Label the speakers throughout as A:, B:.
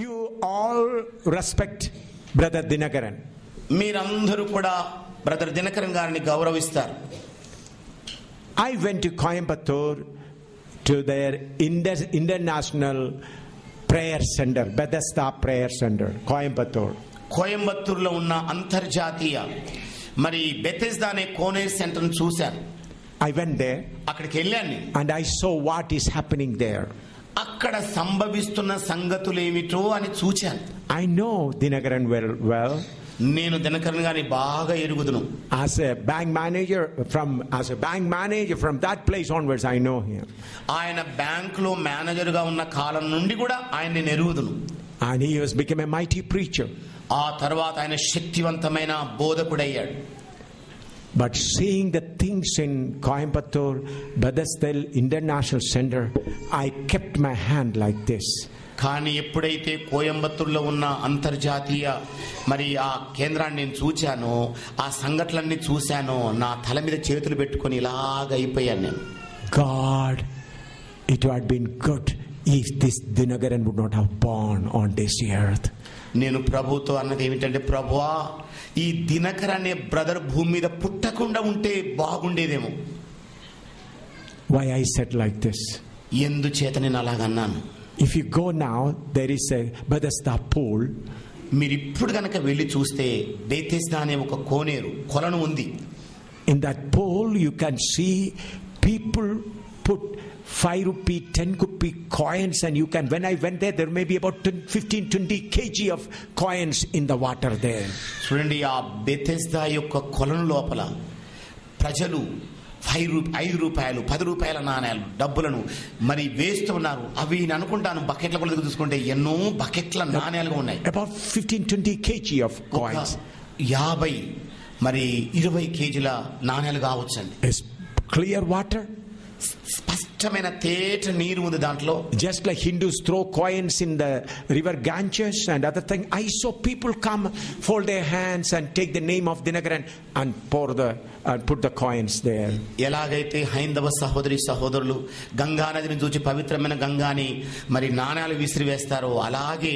A: You all respect Brother Dinakaran.
B: మీరందరూ కూడా brother Dinakaran గారిని గౌరవిస్తారు.
A: I went to Coimbatore to their international prayer center, Bethesda Prayer Center, Coimbatore.
B: కోయంబత్తూరులో ఉన్న అంతర్జాతీయ మరి బెతెస్దా అనే కోనేర్ సెంటర్ చూశాను.
A: I went there
B: అక్కడికి వెళ్ళాను నేను.
A: and I saw what is happening there.
B: అక్కడ సంభవిస్తున్న సంగతులు ఏమిటో అని చూచాను.
A: I know Dinakaran well.
B: నేను దినకరన్ గారిని బాగా ఎరుగుదును.
A: As a bank manager from that place onwards, I know him.
B: ఆయన బ్యాంక్ లో మేనేజర్ గా ఉన్న కాలం నుండి కూడా ఆయన నేను ఎరుగుదును.
A: And he has become a mighty preacher.
B: ఆ తర్వాత ఆయన శక్తివంతమైన బోధకుడయ్యాడు.
A: But seeing the things in Coimbatore, Bethesda International Center, I kept my hand like this.
B: కానీ ఎప్పుడైతే కోయంబత్తూరులో ఉన్న అంతర్జాతీయ మరి ఆ కేంద్రాన్ని నేను చూచానో, ఆ సంఘటనలన్నీ చూశానో, నా తల మీద చేతులు పెట్టుకొని ఇలాగ అయిపోయాను నేను.
A: God, it would have been good if this Dinakaran would not have born on this earth.
B: నేను ప్రభుతో అన్నది ఏమిటంటే, ప్రభువా ఈ దినకర్ అనే బ్రదర్ భూమి మీద పుట్టకుండా ఉంటే బాగుండేదేమో.
A: Why I said like this?
B: ఎందుచేత నేను అలాగన్నాను.
A: If you go now, there is a Bethesda pool.
B: మీరు ఇప్పుడు కనుక వెళ్ళి చూస్తే బెతెస్దా అనే ఒక కొలను ఉంది.
A: In that pool you can see people put 5 rupee, 10 rupee coins, and you can, when I went there may be about 15-20 kg of coins in the water there.
B: చూడండి, ఆ బెతెస్దా యొక్క కొలను లోపల ప్రజలు 5 రూపాయలు 10 రూపాయల నాణేలు డబ్బులను మరి వేస్తూ ఉన్నారు. అవి నేను అనుకుంటాను బకెట్ల కొలత చూసుకుంటే ఎన్నో బకెట్ల నాణేలుగా ఉన్నాయి.
A: About 15-20 kg of coins.
B: 50 మరి 20 కేజీల నాణేలు కావచ్చండి.
A: It's clear water.
B: స్పష్టమైన తేట నీరు ఉంది దాంట్లో.
A: Just like Hindus throw coins in the river Ganges and other thing, I saw people come, fold their hands and take the name of Dinakaran and put the coins there.
B: ఎలాగైతే హైందవ సహోదరులు గంగా నదిని చూచి పవిత్రమైన గంగాని మరి నాణాలు విసిరివేస్తారో, అలాగే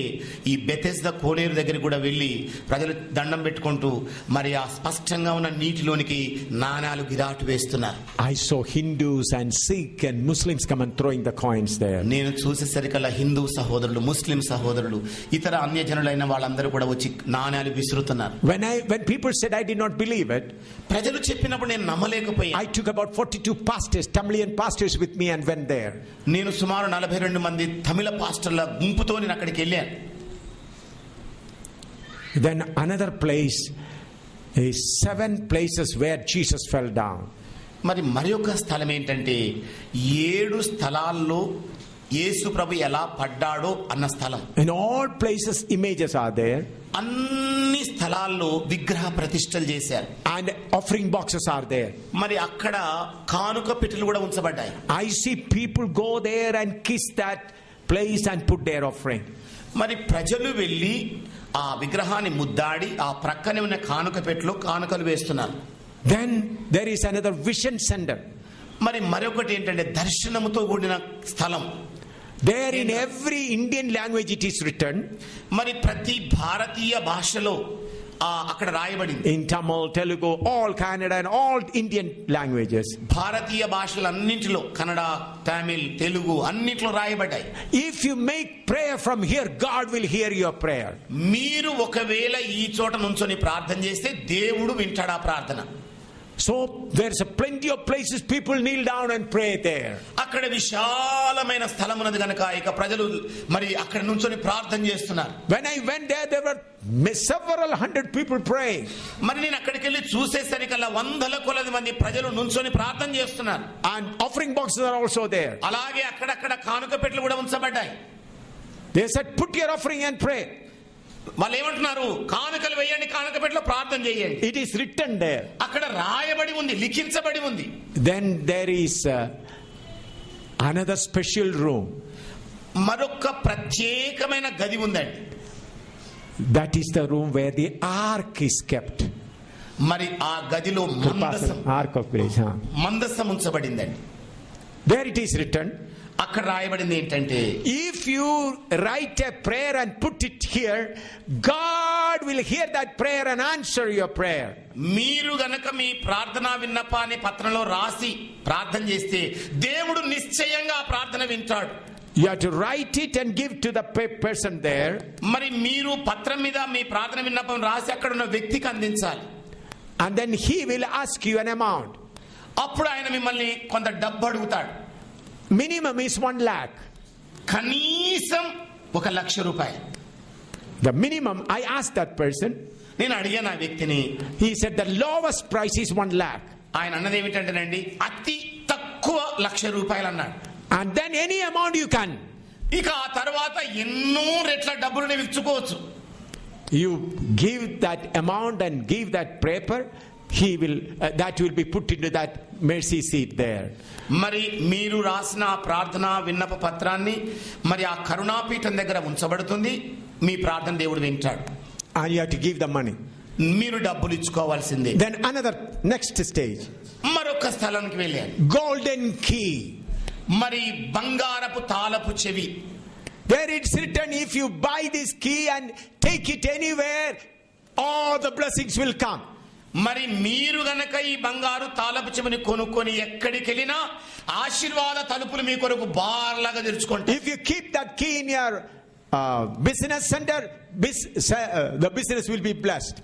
B: ఈ బెతెస్దా కోనేరు దగ్గరికి కూడా వెళ్ళి ప్రజలు దండం పెట్టుకుంటూ మరి ఆ స్పష్టంగా ఉన్న నీటిలోనికి నాణాలు గిరాటు వేస్తున్నారు.
A: I saw Hindus and Sikh and Muslims come and throwing the coins there.
B: నేను చూసేసరికల్లా హిందూ సహోదరులు, ముస్లిం సహోదరులు, ఇతర అన్యజనులైన వాళ్ళందరూ కూడా వచ్చి నాణాలు విసురుతున్నారు.
A: When people said I did not believe it,
B: ప్రజలు చెప్పినప్పుడు నేను నమ్మలేకపోయాను.
A: I took about 42 pastors, Tamilian pastors with me and went there.
B: నేను సుమారు 42 మంది తమిళ పాస్టర్ల గుంపుతో నేను అక్కడికి వెళ్ళాను.
A: Then another place is 7 places where Jesus fell down.
B: మరి ఒక స్థలం ఏంటంటే 7 స్థలాల్లో యేసు ప్రభు ఎలా పడ్డాడో అన్న స్థలం.
A: In all places images are there.
B: అన్ని స్థలాల్లో విగ్రహ ప్రతిష్టలు చేశారు.
A: And offering boxes are there.
B: మరి అక్కడ కానుక పెట్టెలు కూడా ఉంచబడ్డాయి.
A: I see people go there and kiss that place and put their offering.
B: మరి ప్రజలు వెళ్ళి ఆ విగ్రహాన్ని ముద్దాడి ఆ ప్రక్కనే ఉన్న కానుక పెట్టెలో కానుకలు వేస్తున్నారు.
A: Then there is another vision center.
B: మరొకటి ఏంటంటే దర్శనముతో కూడిన స్థలం.
A: There in every Indian language it is written.
B: మరి ప్రతి భారతీయ భాషలో అక్కడ రాయబడింది.
A: In Tamil, Telugu, all Kannada and all Indian languages.
B: భారతీయ భాషలన్నింటిలో కన్నడ, తమిళ్, తెలుగు అన్నిట్లో రాయబడ్డాయి.
A: If you make prayer from here, God will hear your prayer.
B: మీరు ఒకవేళ ఈ చోట నుంచొని ప్రార్థన చేస్తే దేవుడు వింటాడు ఆ ప్రార్థన.
A: So there's a plenty of places people kneel down and pray there.
B: అక్కడ విశాలమైన స్థలం ఉన్నది కనుక ఇక ప్రజలు మరి అక్కడ నుంచొని ప్రార్థన చేస్తున్నారు.
A: When I went there were several hundred people praying.
B: మరి నేను అక్కడికి వెళ్ళి చూసేసరికల్లా వందల కొలది మంది ప్రజలు నుంచొని ప్రార్థన చేస్తున్నారు.
A: And offering boxes are also there.
B: అలాగే అక్కడక్కడ కానుక పెట్టెలు కూడా ఉంచబడ్డాయి.
A: They said put your offering and pray.
B: వాళ్ళు ఏమంటున్నారు, కానుకలు వేయండి, కానుక పెట్టెలో ప్రార్థన చేయండి.
A: It is written there.
B: అక్కడ రాయబడి ఉంది, లిఖించబడి ఉంది.
A: Then there is another special room.
B: మరొక ప్రత్యేకమైన గది ఉందండి.
A: That is the room where the ark is kept.
B: మరి ఆ గదిలో
A: Ark of grace.
B: మందసం ఉంచబడిందండి.
A: There it is written.
B: అక్కడ రాయబడింది ఏంటంటే,
A: if you write a prayer and put it here, God will hear that prayer and answer your prayer.
B: మీరు గనక మీ ప్రార్థనా విన్నపాన్ని పత్రంలో రాసి ప్రార్థన చేస్తే దేవుడు నిశ్చయంగా ఆ ప్రార్థన వింటాడు.
A: You have to write it and give to the person there.
B: మరి మీరు పత్రం మీద మీ ప్రార్థన విన్నపం రాసి అక్కడ ఉన్న వ్యక్తికి అందించాలి.
A: And then he will ask you an amount.
B: అప్పుడు ఆయన మిమ్మల్ని కొంత డబ్బు అడుగుతాడు.
A: Minimum is 1 lakh.
B: కనీసం 1,00,000 రూపాయలు.
A: The minimum, I asked that person.
B: నేను అడిగాను ఆ వ్యక్తిని.
A: He said the lowest price is 1 lakh.
B: ఆయన అన్నది ఏమిటంటేనండి, అతి తక్కువ 1,00,000 రూపాయలు అన్నాడు.
A: And then any amount you can.
B: ఇక ఆ తర్వాత ఎన్నో రెట్ల డబ్బులు ఇచ్చుకోవచ్చు.
A: You give that amount and give that paper, he will that will be put into that mercy seat there.
B: మరి మీరు రాసిన ప్రార్థన విన్నప పత్రాన్ని మరి ఆ కరుణాపీఠం దగ్గర ఉంచబడుతుంది. మీ ప్రార్థన దేవుడు వింటాడు.
A: And you have to give the money.
B: మీరు డబ్బులు ఇచ్చుకోవాల్సిందే.
A: Then another next stage.
B: మరొక స్థలానికి వెళ్ళాను.
A: Golden key.
B: మరి బంగారపు తాళపు చెవి.
A: There it's written, if you buy this key and take it anywhere, all the blessings will come.
B: మరి మీరు గనక ఈ బంగారు తాళపు చెవిని కొనుక్కొని ఎక్కడికి వెళ్ళినా ఆశీర్వాద తలుపులు మీ కొరకు బార్లాగా తెరుచుకుంటాయి.
A: If you keep that key in your business center, the business will be blessed.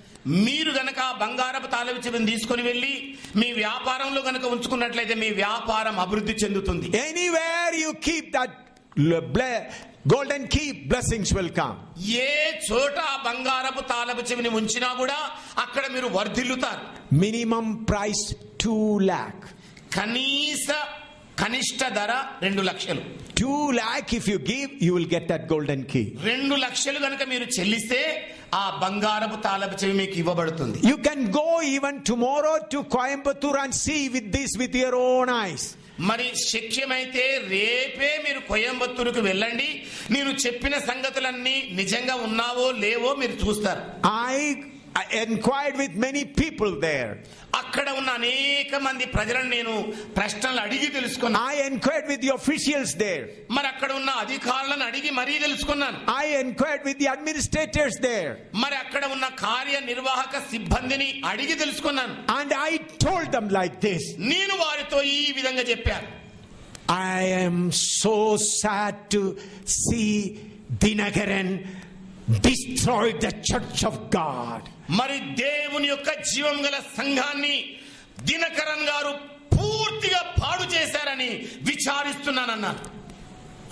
B: మీరు గనక బంగారపు తాళపు చెవిని తీసుకొని వెళ్ళి మీ వ్యాపారంలో గనక ఉంచుకున్నట్లయితే మీ వ్యాపారం అభివృద్ధి చెందుతుంది.
A: Anywhere you keep that golden key, blessings will come.
B: ఏ చోట బంగారపు తాళపు చెవిని ఉంచినా కూడా అక్కడ మీరు వర్ధిల్లుతారు.
A: Minimum price 2 lakh.
B: కనిష్ట ధర 2,00,000.
A: 2 lakh if you give, you will get that golden key.
B: 2,00,000 గనక మీరు చెల్లిస్తే ఆ బంగారపు తాళపు చెవి మీకు ఇవ్వబడుతుంది.
A: You can go even tomorrow to Coimbatore and see with your own eyes.
B: మరి శక్యమైతే రేపే మీరు కోయంబత్తూరుకు వెళ్ళండి. నేను చెప్పిన సంగతులన్నీ నిజంగా ఉన్నావో లేవో మీరు చూస్తారు.
A: I inquired with many people there.
B: అక్కడ ఉన్న అనేక మంది ప్రజలను నేను ప్రశ్నలు అడిగి తెలుసుకున్నాను.
A: I inquired with the officials there.
B: మరి అక్కడ ఉన్న అధికారులను అడిగి మరీ తెలుసుకున్నాను.
A: I inquired with the administrators there.
B: మరి అక్కడ ఉన్న కార్యనిర్వాహక సిబ్బందిని అడిగి తెలుసుకున్నాను.
A: And I told them like this.
B: నేను వారితో ఈ విధంగా చెప్పాను.
A: I am so sad to see Dinakaran destroyed the church of God.
B: మరి దేవుని యొక్క జీవం గల సంఘాన్ని దినకరన్ గారు పూర్తిగా పాడు చేశారని విచారిస్తున్నానన్నాను.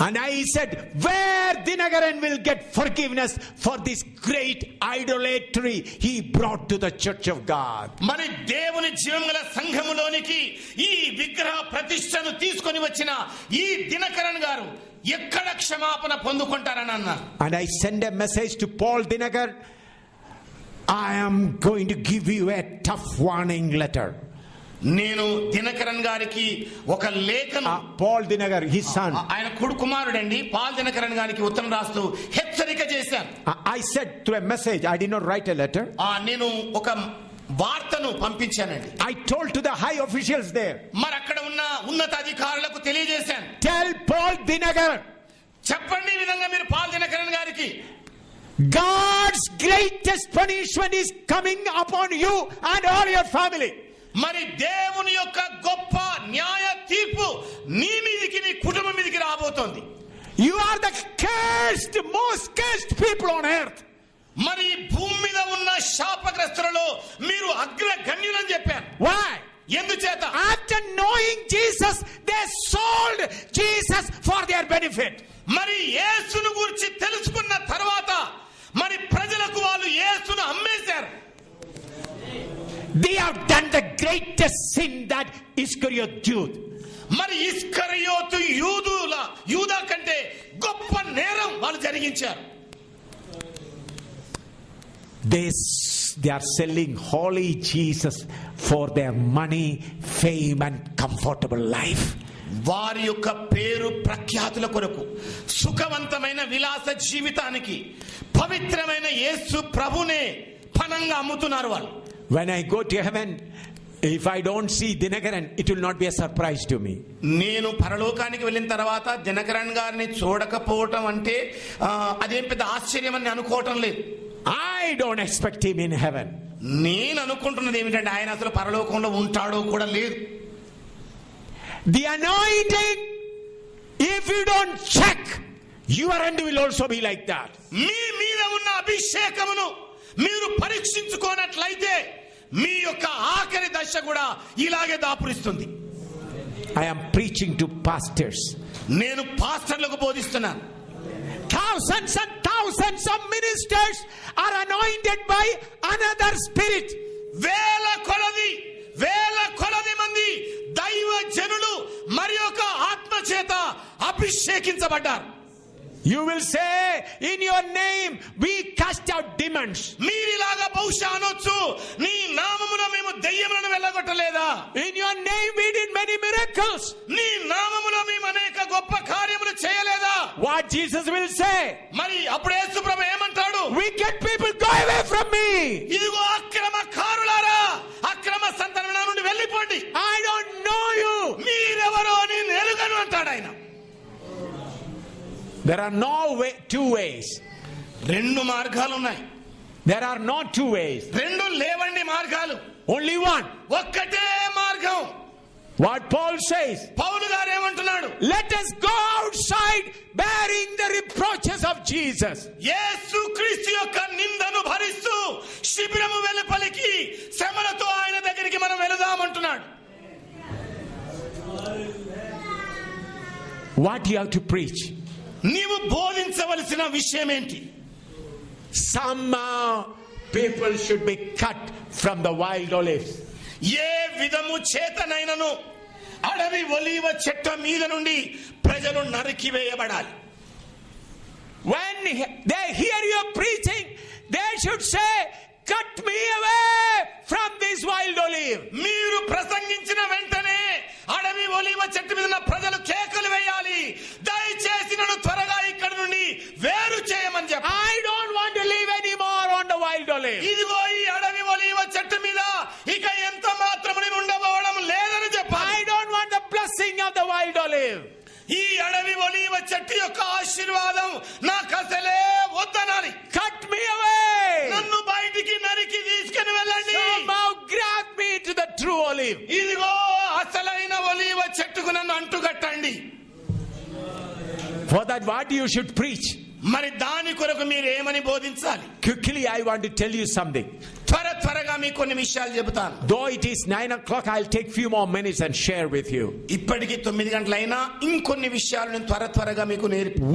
A: And I said, where Dinakaran will get forgiveness for this great idolatry he brought to the church of God.
B: మరి దేవుని జీవం గల సంఘములోనికి ఈ విగ్రహ ప్రతిష్టను తీసుకొని వచ్చిన ఈ దినకరన్ గారు ఎక్కడ క్షమాపణ పొందుకుంటారని అన్నారు.
A: And I send a message to Paul Dinakar, I am going to give you a tough warning letter.
B: నేను దినకరన్ గారికి ఒక లేఖను,
A: Paul Dinakar, his son,
B: ఆయన కుమారుడండి పాల్ దినకరన్ గారికి ఉత్తరం రాస్తూ హెచ్చరిక చేశాను.
A: I said through a message, I did not write a letter.
B: నేను ఒక వార్తను పంపించానండి.
A: I told to the high officials there.
B: మరి అక్కడ ఉన్న ఉన్నత అధికారులకు తెలియజేశాను.
A: Tell Paul Dinakar,
B: చెప్పండి ఈ విధంగా మీరు పాల్ దినకరన్ గారికి,
A: God's greatest punishment is coming upon you and all your family.
B: మరి దేవుని యొక్క గొప్ప న్యాయ తీర్పు నీ మీదికి నీ కుటుంబం మీదికి రాబోతోంది.
A: You are the cursed, most cursed people on earth.
B: మరి భూమి మీద ఉన్న శాపగ్రస్తులలో మీరు అగ్రగణ్యులని చెప్పాను.
A: Why?
B: ఎందుచేత?
A: After knowing Jesus, they sold Jesus for their benefit.
B: మరి యేసును గురించి తెలుసుకున్న తర్వాత మరి ప్రజలకు వాళ్ళు యేసును అమ్మేశారు.
A: They have done the greatest sin that Iscariot Jude.
B: మరి ఇస్కరియోతు యూదా కంటే గొప్ప నేరం వాళ్ళు జరిగించారు.
A: They are selling holy Jesus for their money, fame and comfortable life.
B: వారి యొక్క పేరు ప్రఖ్యాతుల కొరకు సుఖవంతమైన విలాస జీవితానికి పవిత్రమైన యేసు ప్రభునే పణంగా అమ్ముతున్నారు వాళ్ళు.
A: When I go to heaven, If I don't see Dinakaran, it will not be a surprise to me.
B: నేను పరలోకానికి వెళ్ళిన తర్వాత దినకరన్ గారిని చూడకపోవటం అంటే అదేం పెద్ద ఆశ్చర్యం అని అనుకోవటం లేదు.
A: I don't expect him in heaven.
B: నేను అనుకుంటున్నది ఏమిటంటే ఆయన అసలు పరలోకంలో ఉంటాడో కూడా లేదు.
A: The anointing, if you don't check, your end will also be like that.
B: మీ మీద ఉన్న అభిషేకమును మీరు పరీక్షించుకోనట్లయితే మీ యొక్క ఆఖరి దశ కూడా ఇలాగే దాపురిస్తుంది.
A: I am preaching to pastors.
B: నేను పాస్టర్లకు బోధిస్తున్నాను.
A: Thousands and thousands of ministers are anointed by another spirit.
B: వేల కొలది మంది దైవ జనులు మరి యొక్క ఆత్మ చేత అభిషేకించబడ్డారు.
A: You will say, in your name we cast out demons.
B: మీరిలాగా బహుశా అనొచ్చు, నీ నామములో మేము దెయ్యములను వెళ్ళగొట్టలేదా?
A: In your name we did many miracles.
B: నీ నామములో మేము అనేక గొప్ప కార్యములు చేయలేదా?
A: What Jesus will say?
B: మరి అప్పుడు యేసు ప్రభువు ఏమంటాడు?
A: Wicked people, go away from me.
B: ఇదిగో అక్రమకారులారా, అక్రమ సంతానం నుండి వెళ్ళిపోండి.
A: I don't know you.
B: మీరెవరో నేను ఎరుగను అంటాడు ఆయన.
A: There are no two ways.
B: రెండు మార్గాలు ఉన్నాయి.
A: There are not two ways.
B: రెండు లేవండి మార్గాలు.
A: Only one.
B: ఒక్కటే మార్గం.
A: What Paul says.
B: పౌలు గారు ఏమంటున్నాడు?
A: Let us go outside bearing the reproaches of Jesus.
B: యేసు క్రీస్తు యొక్క నిందను భరిస్తూ శిబిరము వెలుపలికి శ్రమలతో ఆయన దగ్గరికి మనం వెళదామంటున్నాడు.
A: What you have to preach?
B: నీవు బోధించవలసిన విషయం ఏంటి?
A: Somehow people should be cut from the wild olives.
B: ఏ విధము చేతనైనను అడవి ఒలీవ చెట్టు మీద నుండి ప్రజలు నరికివేయబడాలి.
A: When they hear you preaching, they should say, cut me away from this wild olive.
B: మీరు ప్రసంగించిన వెంటనే అడవి ఒలీవ చెట్టు మీద ఉన్న ప్రజలు కేకలు వేయాలి, దయచేసి నన్ను త్వరగా ఇక్కడ నుండి వేరు చేయమని చెప్పి.
A: I don't want to live anymore on the wild olive.
B: ఇదిగో ఈ అడవి ఒలీవ చెట్టు మీద ఇక ఎంత మాత్రము నేను ఉండబోవడం లేదని చెప్పాలి.
A: I don't want the blessing of the wild olive.
B: ఈ అడవి ఒలీవ చెట్టు యొక్క ఆశీర్వాదం నాకు అసలే వద్దనాలి.
A: Cut me away.
B: నన్ను బయటికి నరికి తీసుకుని వెళ్ళండి.
A: Somehow grab me to the true olive.
B: ఇదిగో అసలైన ఒలీవ చెట్టుకు నన్ను అంటుకట్టండి.
A: For that what you should preach?
B: మరి దాని కొరకు మీరు ఏమని బోధించాలి?
A: Quickly I want to tell you something.
B: త్వరగా మీకు కొన్ని విషయాలు చెబుతాను.
A: Though it is 9 o'clock, I'll take few more minutes and share with you.
B: ఇప్పటికి 9 గంటలైనా ఇంకొన్ని విషయాలు నేను త్వరగా మీకు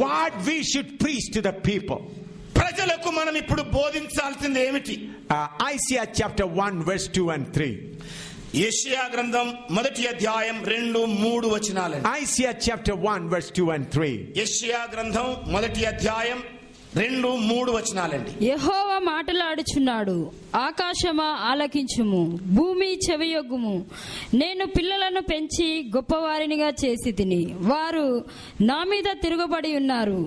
A: what we should preach to the people.
B: ప్రజలకు మనం ఇప్పుడు బోధించాల్సింది ఏమిటి?
A: Isaiah chapter 1 verse 2 and 3.
B: యెషయా గ్రంథం 1వ అధ్యాయం 2-3 వచనాలు.
A: Isaiah chapter 1 verse 2 and 3.
B: యెషయా గ్రంథం 1వ అధ్యాయం 2-3 వచనాలండి.
C: యెహోవా మాటలాడుచున్నాడు, ఆకాశమా ఆలకించుము, భూమి చెవియొగ్గుము. నేను పిల్లలను పెంచి గొప్పవారినిగా చేసి తిని, వారు నా మీద తిరుగుబడి ఉన్నారు.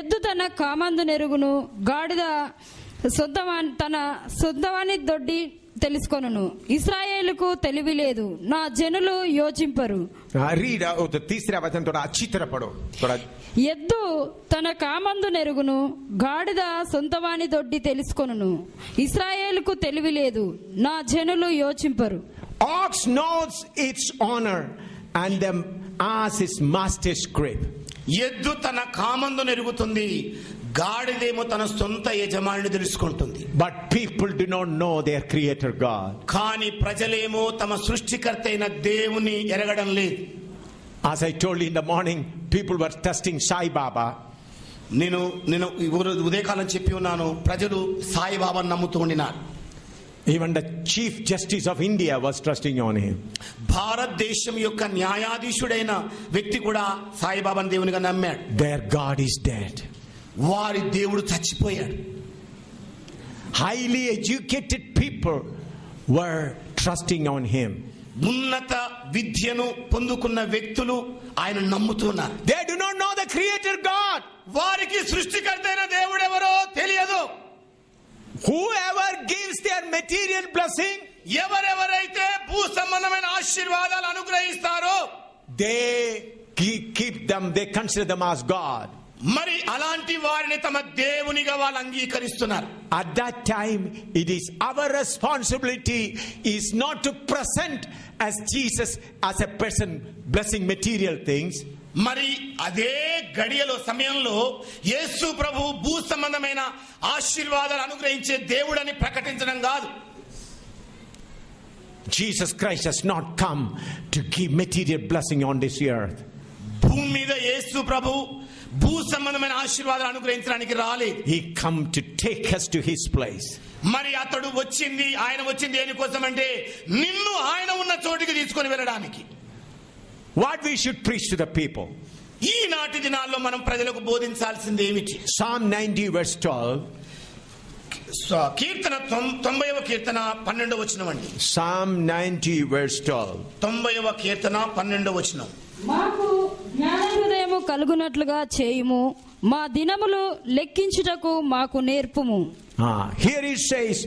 C: ఎద్దు తన కామందు నెరుగును, గాడిద తన సొంతవాని దొడ్డి తెలుసుకొనును. ఇశ్రాయేలుకు తెలివి లేదు, నా జనులు యోచింపరు.
A: Read the तीसरा वचन थोड़ा अच्छी तरह पढ़ो. थोड़ा
C: ఎద్దు తన కామందు నెరుగును, గాడిద సొంతవాని దొడ్డి తెలుసుకొనును. ఇశ్రాయేలుకు తెలివి లేదు, నా జనులు యోచింపరు.
A: Ox knows its honor and the ass is master's grip.
B: ఎద్దు తన కామందు నెరుగుతుంది, గాడిదేమో తన సొంత యజమానిని తెలుసుకుంటుంది.
A: But people do not know their creator God.
B: కానీ ప్రజలేమో తమ సృష్టికర్త అయిన దేవుని ఎరగడం లేదు.
A: As I told you in the morning, people were trusting Sai Baba.
B: నేను ఉదయకాలం చెప్పి ఉన్నాను, ప్రజలు సాయిబాబాను నమ్ముతూ ఉండినారు.
A: Even the Chief Justice of India was trusting on him.
B: భారతదేశం యొక్క న్యాయాధీశుడైన వ్యక్తి కూడా సాయిబాబాను దేవునిగా నమ్మాడు.
A: Their God is dead.
B: వారి దేవుడు చచ్చిపోయాడు.
A: Highly educated people were trusting on him.
B: ఉన్నత విద్యను పొందుకున్న వ్యక్తులు ఆయన నమ్ముతున్నారు.
A: They do not know the creator God.
B: వారికి సృష్టికర్త అయిన దేవుడు ఎవరో తెలియదు.
A: Whoever gives their material blessing,
B: ఎవరెవరైతే భూ సంబంధమైన ఆశీర్వాదాలు అనుగ్రహిస్తారో
A: they keep them, they consider them as God.
B: మరి అలాంటి వారిని తమ దేవునిగా వాళ్ళు అంగీకరిస్తున్నారు.
A: At that time, it is our responsibility is not to present as Jesus as a person blessing material things.
B: మరి అదే గడియలో సమయంలో యేసు ప్రభు భూ సంబంధమైన ఆశీర్వాదాలు అనుగ్రహించే దేవుడని ప్రకటించడం కాదు.
A: Jesus Christ has not come to give material blessing on this earth.
B: భూమి మీద యేసు ప్రభు భూ సంబంధమైన ఆశీర్వాదాలు అనుగ్రహించడానికి రాలేదు.
A: He come to take us to his place.
B: మరి ఆయన వచ్చింది దేనికోసం అంటే నిన్ను ఆయన ఉన్న చోటికి తీసుకొని వెళ్ళడానికి.
A: What we should preach to the people.
B: ఈనాటి దినాల్లో మనం ప్రజలకు బోధించాల్సింది ఏమిటి?
A: Psalm 90 verse 12.
B: కీర్తన 90వ కీర్తన 12వ వచనం అండి.
A: Psalm 90 verse 12.
B: 90వ కీర్తన 12వ వచనం.
C: మాకు జ్ఞాన హృదయము కలుగునట్లుగా చేయుము, మా దినములు లెక్కించుటకు మాకు నేర్పుము.
A: Here it says,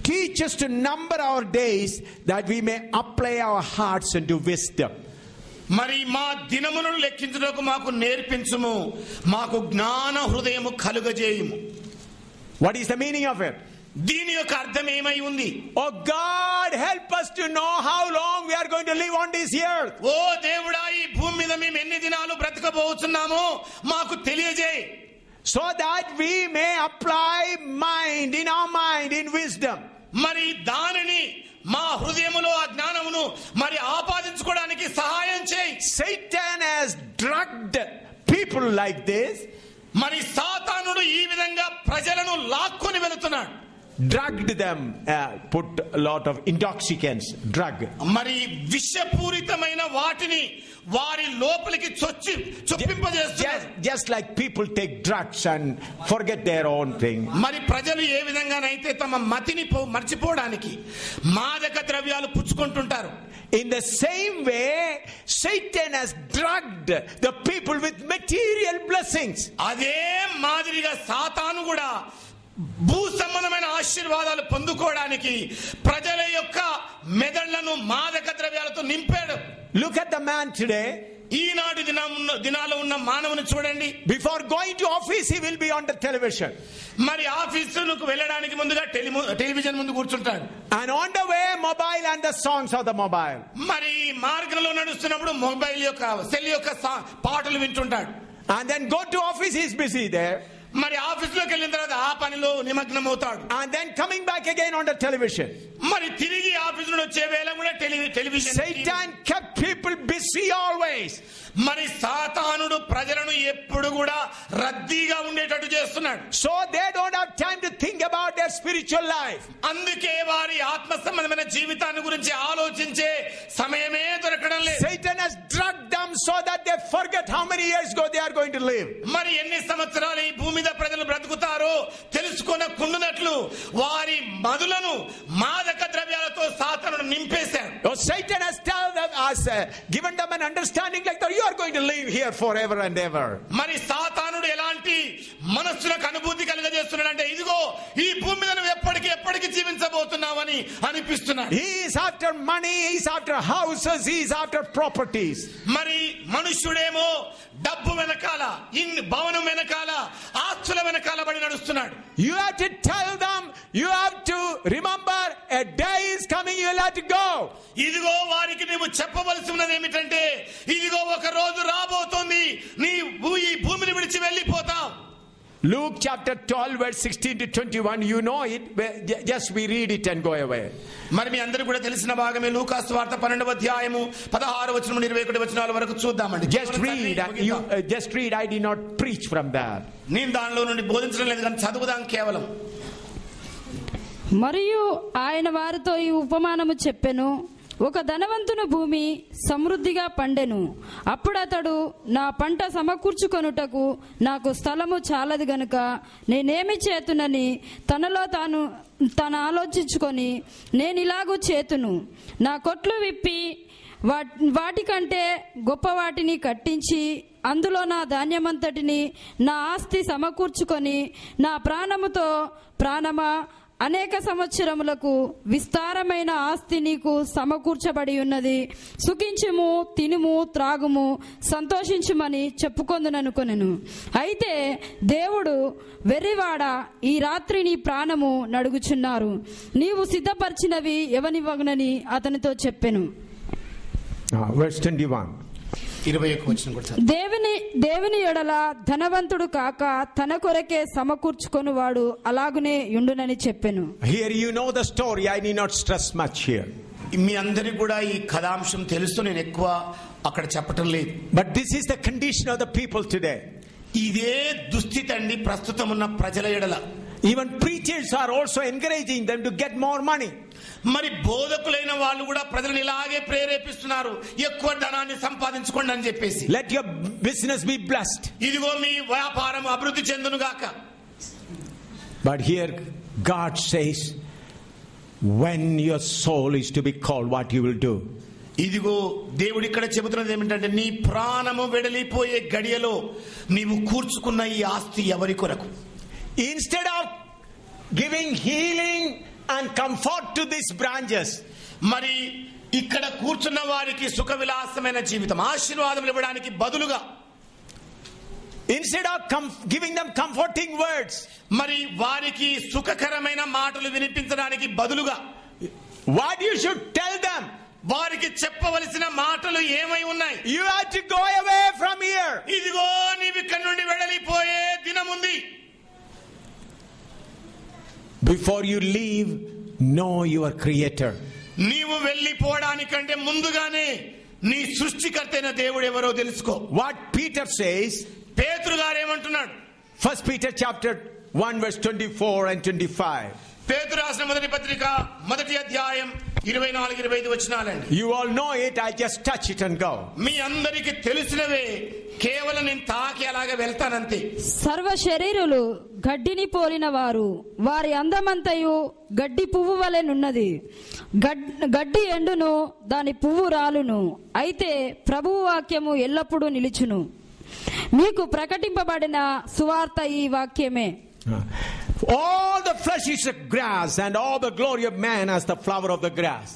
A: teach us to number our days that we may apply our hearts into wisdom.
B: మరి మా దినములను లెక్కించుటకు మాకు నేర్పించుము, మాకు జ్ఞాన హృదయము కలుగజేయుము.
A: What is the meaning of it?
B: దీని యొక్క అర్థం ఏమై ఉంది?
A: Oh God, help us to know how long we are going to live on this earth.
B: ఓ దేవుడా, ఈ భూమి మీద మేము ఎన్ని దినాలు బ్రతకబోతున్నామో మాకు తెలియజేయి.
A: So that we may apply mind in our mind in wisdom.
B: మరి దానిని మా హృదయములో ఆ జ్ఞానమును మరి ఆపాదించుకోవడానికి సహాయం చేయి.
A: Satan has drugged people like this.
B: మరి సాతానుడు ఈ విధంగా ప్రజలను లాక్కొని వెళుతున్నాడు.
A: Drugged them, put a lot of intoxicants, drug.
B: మరి విషపూరితమైన వాటిని వారి లోపలికి చొప్పింపజేస్తున్నారు.
A: Just like people take drugs and forget their own thing.
B: మరి ప్రజలు ఏ విధంగానైతే తమ మతిని మర్చిపోవడానికి మాదక ద్రవ్యాలు పుచ్చుకుంటుంటారు,
A: in the same way Satan has drugged the people with material blessings.
B: అదే మాదిరిగా సాతాను కూడా భూ సంబంధమైన ఆశీర్వాదాలు పొందుకోవడానికి ప్రజల యొక్క మెదళ్లను మాదక ద్రవ్యాలతో నింపాడు.
A: Look at the man today.
B: ఈనాటి దినాల్లో ఉన్న మానవుని చూడండి.
A: Before going to office he will be on the television.
B: మరి ఆఫీసులకు వెళ్ళడానికి ముందుగా టెలివిజన్ ముందు కూర్చుంటాడు.
A: And on the way mobile and the songs of the mobile.
B: మరి మార్గంలో నడుస్తున్నప్పుడు మొబైల్ యొక్క సెల్ యొక్క పాటలు వింటుంటాడు.
A: And then go to office he is busy there.
B: మరి ఆఫీసులోకి వెళ్ళిన తర్వాత ఆ పనిలో నిమగ్నం అవుతాడు.
A: And then coming back again on the television.
B: మరి తిరిగి ఆఫీసు నుండి వచ్చే వేళ కూడా television.
A: Satan kept people busy always.
B: మరి సాతానుడు ప్రజలను ఎప్పుడు కూడా రద్దీగా ఉండేటట్టు చేస్తున్నాడు.
A: So they don't have time to think about their spiritual life.
B: అందుకే వారి ఆత్మ సంబంధమైన జీవితాన్ని గురించి ఆలోచించే సమయమే దొరకడం లేదు.
A: Satan has drugged them so that they forget how many years ago they are going to live.
B: మరి ఎన్ని సంవత్సరాలు ఈ భూమి మీద ప్రజలు బ్రతుకుతారో తెలుసుకొనకుండునట్లు వారి మదులను మాదక ద్రవ్యాలతో సాతానుడు నింపేశాడు.
A: So Satan has given them an understanding like that you are going to live here forever and ever.
B: మరి సాతానుడు ఎలాంటి మనస్సులకు అనుభూతి కలుగజేస్తున్నాడంటే ఇదిగో ఈ భూమి మీద నువ్వు ఎప్పటికీ జీవించబోతున్నావని అనిపిస్తున్నాడు.
A: He is after money, he is after houses, he is after properties.
B: మరి మనుష్యుడేమో డబ్బు వెనకాల, భవనం వెనకాల, ఆస్తుల వెనకాల పడి నడుస్తున్నాడు.
A: You have to tell them, you have to remember a day is coming, you will have to go.
B: ఇదిగో వారికి నువ్వు చెప్పవలసి ఉన్నది ఏమిటంటే ఇదిగో ఒక రోజు రాబోతోంది, నీ ఈ భూమిని విడిచి వెళ్ళిపోతావు.
A: Luke chapter 12 verse 16 to 21, you know it, just we read it and go away.
B: మరి మీ అందరూ కూడా తెలిసిన భాగమే లూకా సువార్త 12వ అధ్యాయము 16 వచనం నుండి 21 వచనాల వరకు చూద్దామండి.
A: Just read, I did not preach from that.
B: నేను దానిలో నుండి బోధించడం లేదు కానీ చదువుదాం కేవలం.
C: మరియు ఆయన వారితో ఈ ఉపమానము చెప్పెను, ఒక ధనవంతుని భూమి సమృద్ధిగా పండెను. అప్పుడు అతడు, నా పంట సమకూర్చుకొనుటకు నాకు స్థలము చాలదు గనుక నేనేమి చేతునని తనలో తాను ఆలోచించుకొని, నేనిలాగూ చేతును, నా కొట్లు విప్పి వాటికంటే గొప్ప వాటిని కట్టించి అందులో నా ధాన్యమంతటిని నా ఆస్తి సమకూర్చుకొని, నా ప్రాణముతో ప్రాణమా అనేక సంవత్సరములకు విస్తారమైన ఆస్తి నీకు సమకూర్చబడి ఉన్నది. సుఖించుము, తినుము, త్రాగుము, సంతోషించుమని చెప్పుకొందుననుకొనెను. అయితే దేవుడు, వెర్రివాడా, ఈ రాత్రి నీ ప్రాణము నడుగుచున్నారు. నీవు సిద్ధపరిచినవి ఎవనివ్వగునని అతనితో చెప్పెను.
A: Verse 21.
C: దేవుని ఎడల ధనవంతుడు కాక తన కొరకే సమకూర్చుకొనువాడు అలాగునే యుండునని చెప్పెను.
A: Here you know the story. I need not stress much here.
B: మీ అందరికి కూడా ఈ కథాంశం తెలుసు, నేను ఎక్కువ అక్కడ చెప్పటం లేదు.
A: But this is the condition of the people today.
B: ఇదే దుస్థితి అండి ప్రస్తుతం ఉన్న ప్రజల ఎడల.
A: Even preachers are also encouraging them to get more money.
B: మరి బోధకులైన వాళ్ళు కూడా ప్రజలను ఇలాగే ప్రేరేపిస్తున్నారు, ఎక్కువ ధనాన్ని సంపాదించుకోండి అని చెప్పేసి.
A: Let your business be blessed.
B: ఇదిగో మీ వ్యాపారం అభివృద్ధి చెందును గాక.
A: But here God says, when your soul is to be called, what you will do.
B: ఇదిగో దేవుడు ఇక్కడ చెబుతున్నది ఏమిటంటే, నీ ప్రాణము వెడలిపోయే గడియలో నీవు కూర్చుకున్న ఈ ఆస్తి ఎవరి కొరకు?
A: Instead of giving healing and comfort to these branches,
B: మరి ఇక్కడ కూర్చున్న వారికి సుఖ విలాసమైన జీవితం, ఆశీర్వాదం ఇవ్వడానికి బదులుగా,
A: instead of giving them comforting words,
B: మరి వారికి సుఖకరమైన మాటలు వినిపించడానికి బదులుగా,
A: what you should tell them,
B: వారికి చెప్పవలసిన మాటలు ఏమై ఉన్నాయి?
A: you have to go away from here.
B: ఇదిగో నీవు ఇక్కడి నుండి వెడలిపోయే దినముంది.
A: Before you leave, know your creator.
B: నీవు వెళ్ళిపోవడానికంటే ముందుగానే నీ సృష్టికర్త అయిన దేవుడు ఎవరో తెలుసుకో.
A: What Peter says,
B: పేతురు గారు ఏమంటున్నాడు?
A: 1 Peter chapter 1 verse 24 and 25.
B: పేతురు రాసిన మొదటి పత్రిక 1వ అధ్యాయం 24-25 వచనాలండి.
A: You all know it, I just touch it and go.
B: మీ అందరికీ తెలిసినవే, కేవలం నేను తాకి అలాగే వెళ్తానంతే.
C: సర్వ శరీరులు గడ్డిని పోలిన వారు, వారి అందమంతయు గడ్డి పువ్వు వలెనున్నది. గడ్డి ఎండును, దాని పువ్వు రాలును, అయితే ప్రభువు వాక్యము ఎల్లప్పుడూ నిలుచును. మీకు ప్రకటింపబడిన సువార్త ఈ వాక్యమే.
A: All the flesh is a grass, and all the glory of man as the flower of the grass.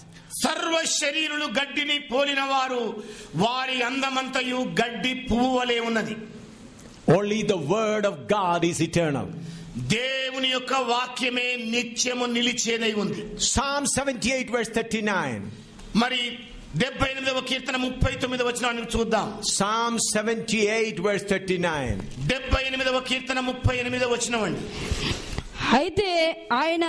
B: సర్వ శరీరులు గడ్డిని పోలిన వారు, వారి అందమంతయు గడ్డి పువ్వు వలె ఉన్నది.
A: Only the word of God is eternal.
B: దేవుని యొక్క వాక్యమే నిత్యము నిలిచేదై ఉంది.
A: Psalm 78 verse 39.
B: మరి 78వ కీర్తన 39వ వచనాన్ని చూద్దాం.
A: Psalm 78 verse 39.
B: 78వ కీర్తన 38వ వచనం అండి.
C: అయితే ఆయన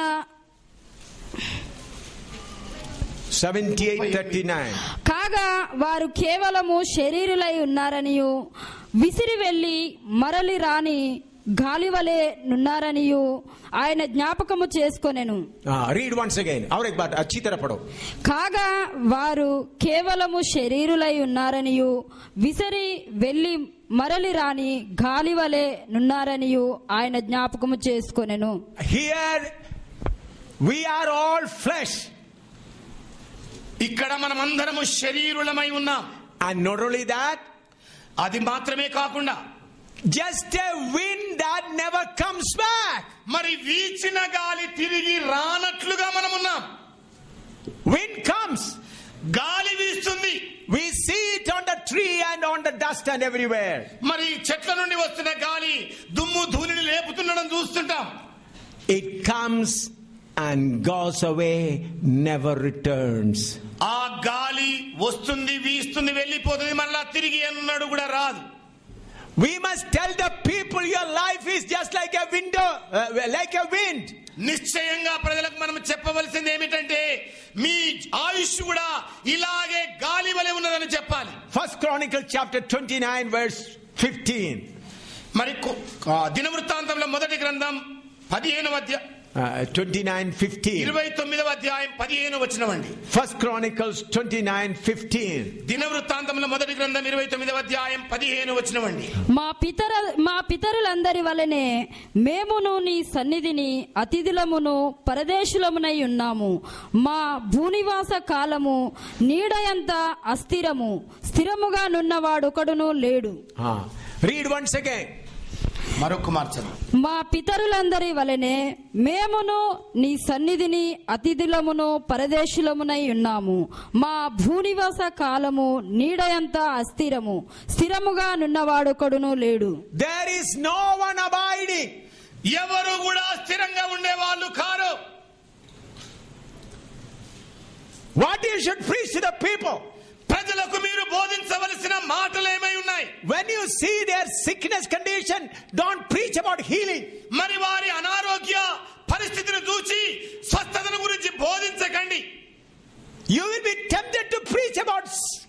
A: 78:39.
C: కాగా వారు కేవలము శరీరులై ఉన్నారనియు, విసిరి వెళ్లి మరలి రాని గాలివలే నున్నారనియు ఆయన జ్ఞాపకము చేసుకొనెను.
A: Read once again. అవరేక్ బాట్ అచ్చి తరపడో.
C: కాగా వారు కేవలము శరీరులై ఉన్నారనియు, విసిరి వెళ్లి మరలి రాని గాలివలే నున్నారనియు ఆయన జ్ఞాపకము చేసుకొనెను.
A: Here we are all flesh.
B: ఇక్కడ మనం అందరము శరీరులమై ఉన్నాం.
A: And not only that,
B: అది మాత్రమే కాకుండా,
A: just a wind that never comes back.
B: మరి వీచిన గాలి తిరిగి రానట్లుగా మనం ఉన్నాం.
A: Wind comes,
B: గాలి వీస్తుంది,
A: we see it on the tree and on the dust and everywhere.
B: మరి చెట్ల నుండి వస్తున్న గాలి దుమ్ము ధూళిని లేపుతుండడం చూస్తుంటాం.
A: It comes and goes away, never returns.
B: ఆ గాలి వస్తుంది, వీస్తుంది, వెళ్ళిపోతుంది, మళ్ళా తిరిగి ఎన్నడూ కూడా రాదు.
A: We must tell the people your life is just like a window, like a wind.
B: నిశ్చయంగా ప్రజలకు మనం చెప్పవలసింది ఏమిటంటే, మీ ఆయుష్ కూడా ఇలాగే గాలి వలె ఉన్నదని చెప్పాలి.
A: 1 Chronicles chapter 29 verse 15.
B: మరి దినవృత్తాంతంలో మొదటి గ్రంథం 15వ అధ్యాయం
A: 29:15.
B: 29వ అధ్యాయం 15వ వచనం అండి.
A: 1 Chronicles 29:15.
B: దినవృత్తాంతంలో మొదటి గ్రంథం 29వ అధ్యాయం 15వ వచనం అండి.
C: మా పితరులందరి వలనే మేమును నీ సన్నిధిని అతిథులమును పరదేశులమునై ఉన్నాము. మా భూనివాస కాలము నీడయంత అస్థిరము, స్థిరముగా నున్నవాడొకడును లేడు.
A: Read once again.
B: మరొక మార్చను.
C: మా పితరులందరి వలెనే మేమును నీ సన్నిధిని అతిథులమును పరదేశులమునై ఉన్నాము. మా భూనివాస కాలము నీడయంత అస్థిరము, స్థిరముగా నున్నవాడొకడును లేడు.
A: There is no one abiding.
B: ఎవరు కూడా స్థిరంగా ఉండేవాళ్ళు car.
A: What you should preach to the people?
B: ప్రజలకు మీరు బోధించవలసిన మాటలు ఏమై ఉన్నాయి?
A: When you see their sickness condition, don't preach about healing.
B: మరి వారి అనారోగ్య పరిస్థితిని చూసి స్వస్థతను గురించి బోధించకండి.
A: You will be tempted to preach about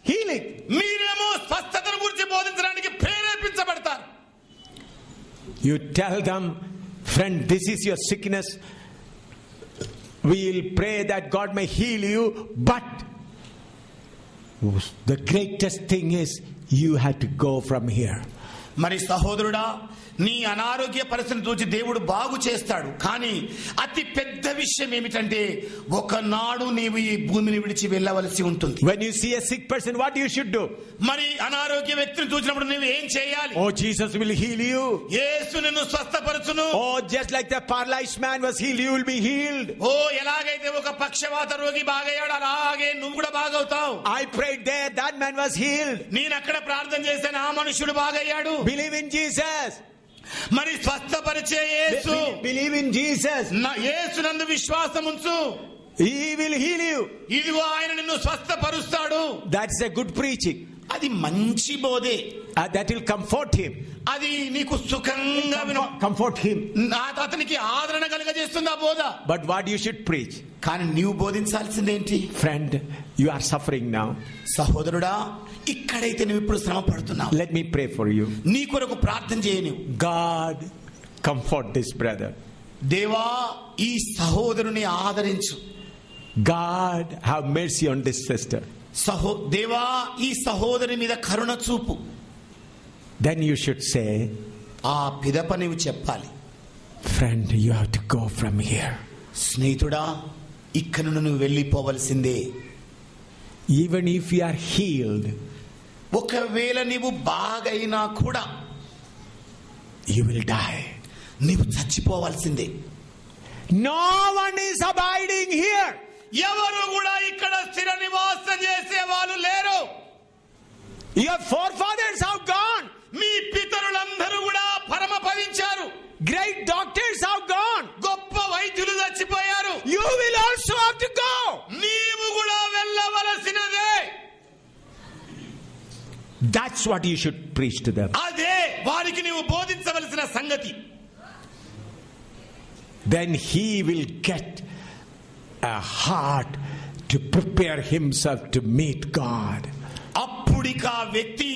A: healing.
B: మీరేమో స్వస్థతను గురించి బోధించడానికి ప్రేరేపించబడతారు.
A: You tell them, friend, this is your sickness. We'll pray that God may heal you, but the greatest thing is you have to go from here.
B: మరి సహోదరుడా, నీ అనారోగ్య పరిస్థితిని చూసి దేవుడు బాగు చేస్తాడు. కానీ అతి పెద్ద విషయం ఏమిటంటే ఒకనాడు నీవు ఈ భూమిని విడిచి వెళ్ళవలసి ఉంటుంది.
A: When you see a sick person, what you should do?
B: మరి అనారోగ్య వ్యక్తిని చూసినప్పుడు నువ్వు ఏం చేయాలి?
A: Oh, Jesus will heal you.
B: యేసు నిన్ను స్వస్థపరచును.
A: Oh, just like the paralyzed man was healed, you will be healed.
B: ఓ ఎలాగైతే ఒక పక్షవాత రోగి బాగయ్యాడు అలాగే నువ్వు కూడా బాగవుతావు.
A: I prayed there, that man was healed.
B: నేను అక్కడ ప్రార్థన చేశాను, ఆ మనుషుడు బాగయ్యాడు.
A: Believe in Jesus.
B: మరి స్వస్థపరిచే యేసు,
A: Believe in Jesus.
B: యేసు నందు విశ్వాసం ఉంచు.
A: He will heal you.
B: ఇదిగో ఆయన నిన్ను స్వస్థపరుస్తాడు.
A: That's a good preaching.
B: అది మంచి బోధే.
A: That will comfort him.
B: అది నీకు సుఖంగా
A: Comfort him.
B: అతనికి ఆదరణ కలుగజేస్తుంది ఆ బోధ.
A: But what you should preach?
B: కానీ నీవు బోధించాల్సిందేంటి?
A: Friend, you are suffering now.
B: సహోదరుడా, ఇక్కడైతే నువ్వు ఇప్పుడు శ్రమ పడుతున్నావు.
A: Let me pray for you.
B: నీ కొరకు ప్రార్థన చేయను.
A: God, comfort this brother.
B: దేవా, ఈ సహోదరుని ఆదరించు.
A: God, have mercy on this sister.
B: దేవా, ఈ సహోదరి మీద కరుణ చూపు.
A: Then you should say,
B: ఆ పిదప నీవు చెప్పాలి,
A: friend, you have to go from here.
B: స్నేహితుడా, ఇక్కడ నుండి నువ్వు వెళ్ళిపోవలసిందే.
A: Even if you are healed,
B: ఒకవేళ నీవు బాగైనా కూడా
A: you will die.
B: నీవు చచ్చిపోవాల్సిందే.
A: No one is abiding here.
B: ఎవరు కూడా ఇక్కడ స్థిర నివాసం చేసే వాళ్ళు లేరు.
A: Your forefathers have gone.
B: మీ పితరులందరూ కూడా పరమపదించారు.
A: Great doctors have gone.
B: గొప్ప వైద్యులు చచ్చిపోయారు.
A: You will also have to go.
B: నీవు కూడా వెళ్ళవలసినదే.
A: That's what you should preach to them.
B: అదే వారికి నీవు బోధించవలసిన సంగతి.
A: Then he will get a heart to prepare himself to meet God.
B: అప్పుడిక ఆ వ్యక్తి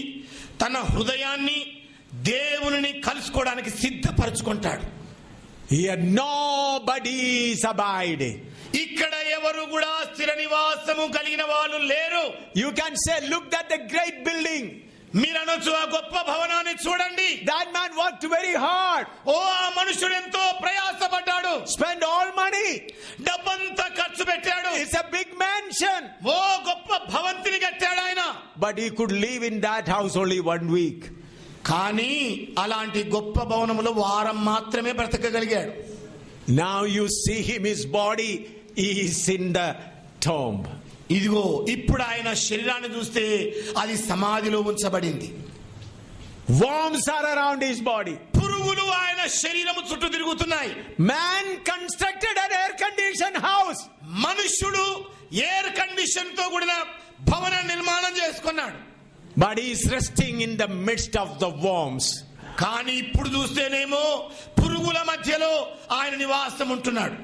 B: తన హృదయాన్ని దేవునిని కలుసుకోవడానికి సిద్ధపరచుకుంటాడు.
A: Here nobody is abiding.
B: ఇక్కడ ఎవరు కూడా స్థిర నివాసము కలిగిన వాళ్ళు లేరు.
A: You can say, look at the great building.
B: మీరనొచ్చు, ఆ గొప్ప భవనాన్ని చూడండి.
A: That man worked very hard.
B: ఓ, ఆ మనుషుడు ఎంతో ప్రయాసపడ్డాడు.
A: Spent all money.
B: డబ్బంతా ఖర్చు పెట్టాడు.
A: It's a big mansion.
B: ఓ, గొప్ప భవంతిని కట్టాడు ఆయన.
A: But he could live in that house only 1 week.
B: కానీ అలాంటి గొప్ప భవనములో వారం మాత్రమే బ్రతకగలిగాడు.
A: Now you see him, his body is in the tomb.
B: ఇదిగో ఇప్పుడు ఆయన శరీరాన్ని చూస్తే అది సమాధిలో ఉంచబడింది.
A: Worms are around his body.
B: పురుగులు ఆయన శరీరము చుట్టూ తిరుగుతున్నాయి.
A: Man constructed an air conditioned house.
B: మనుష్యుడు ఎయిర్ కండిషన్ తో కూడిన భవన నిర్మాణం చేసుకున్నాడు.
A: But he is resting in the midst of the worms.
B: కానీ ఇప్పుడు చూస్తేనేమో పురుగుల మధ్యలో ఆయన నివాసం ఉంటున్నాడు.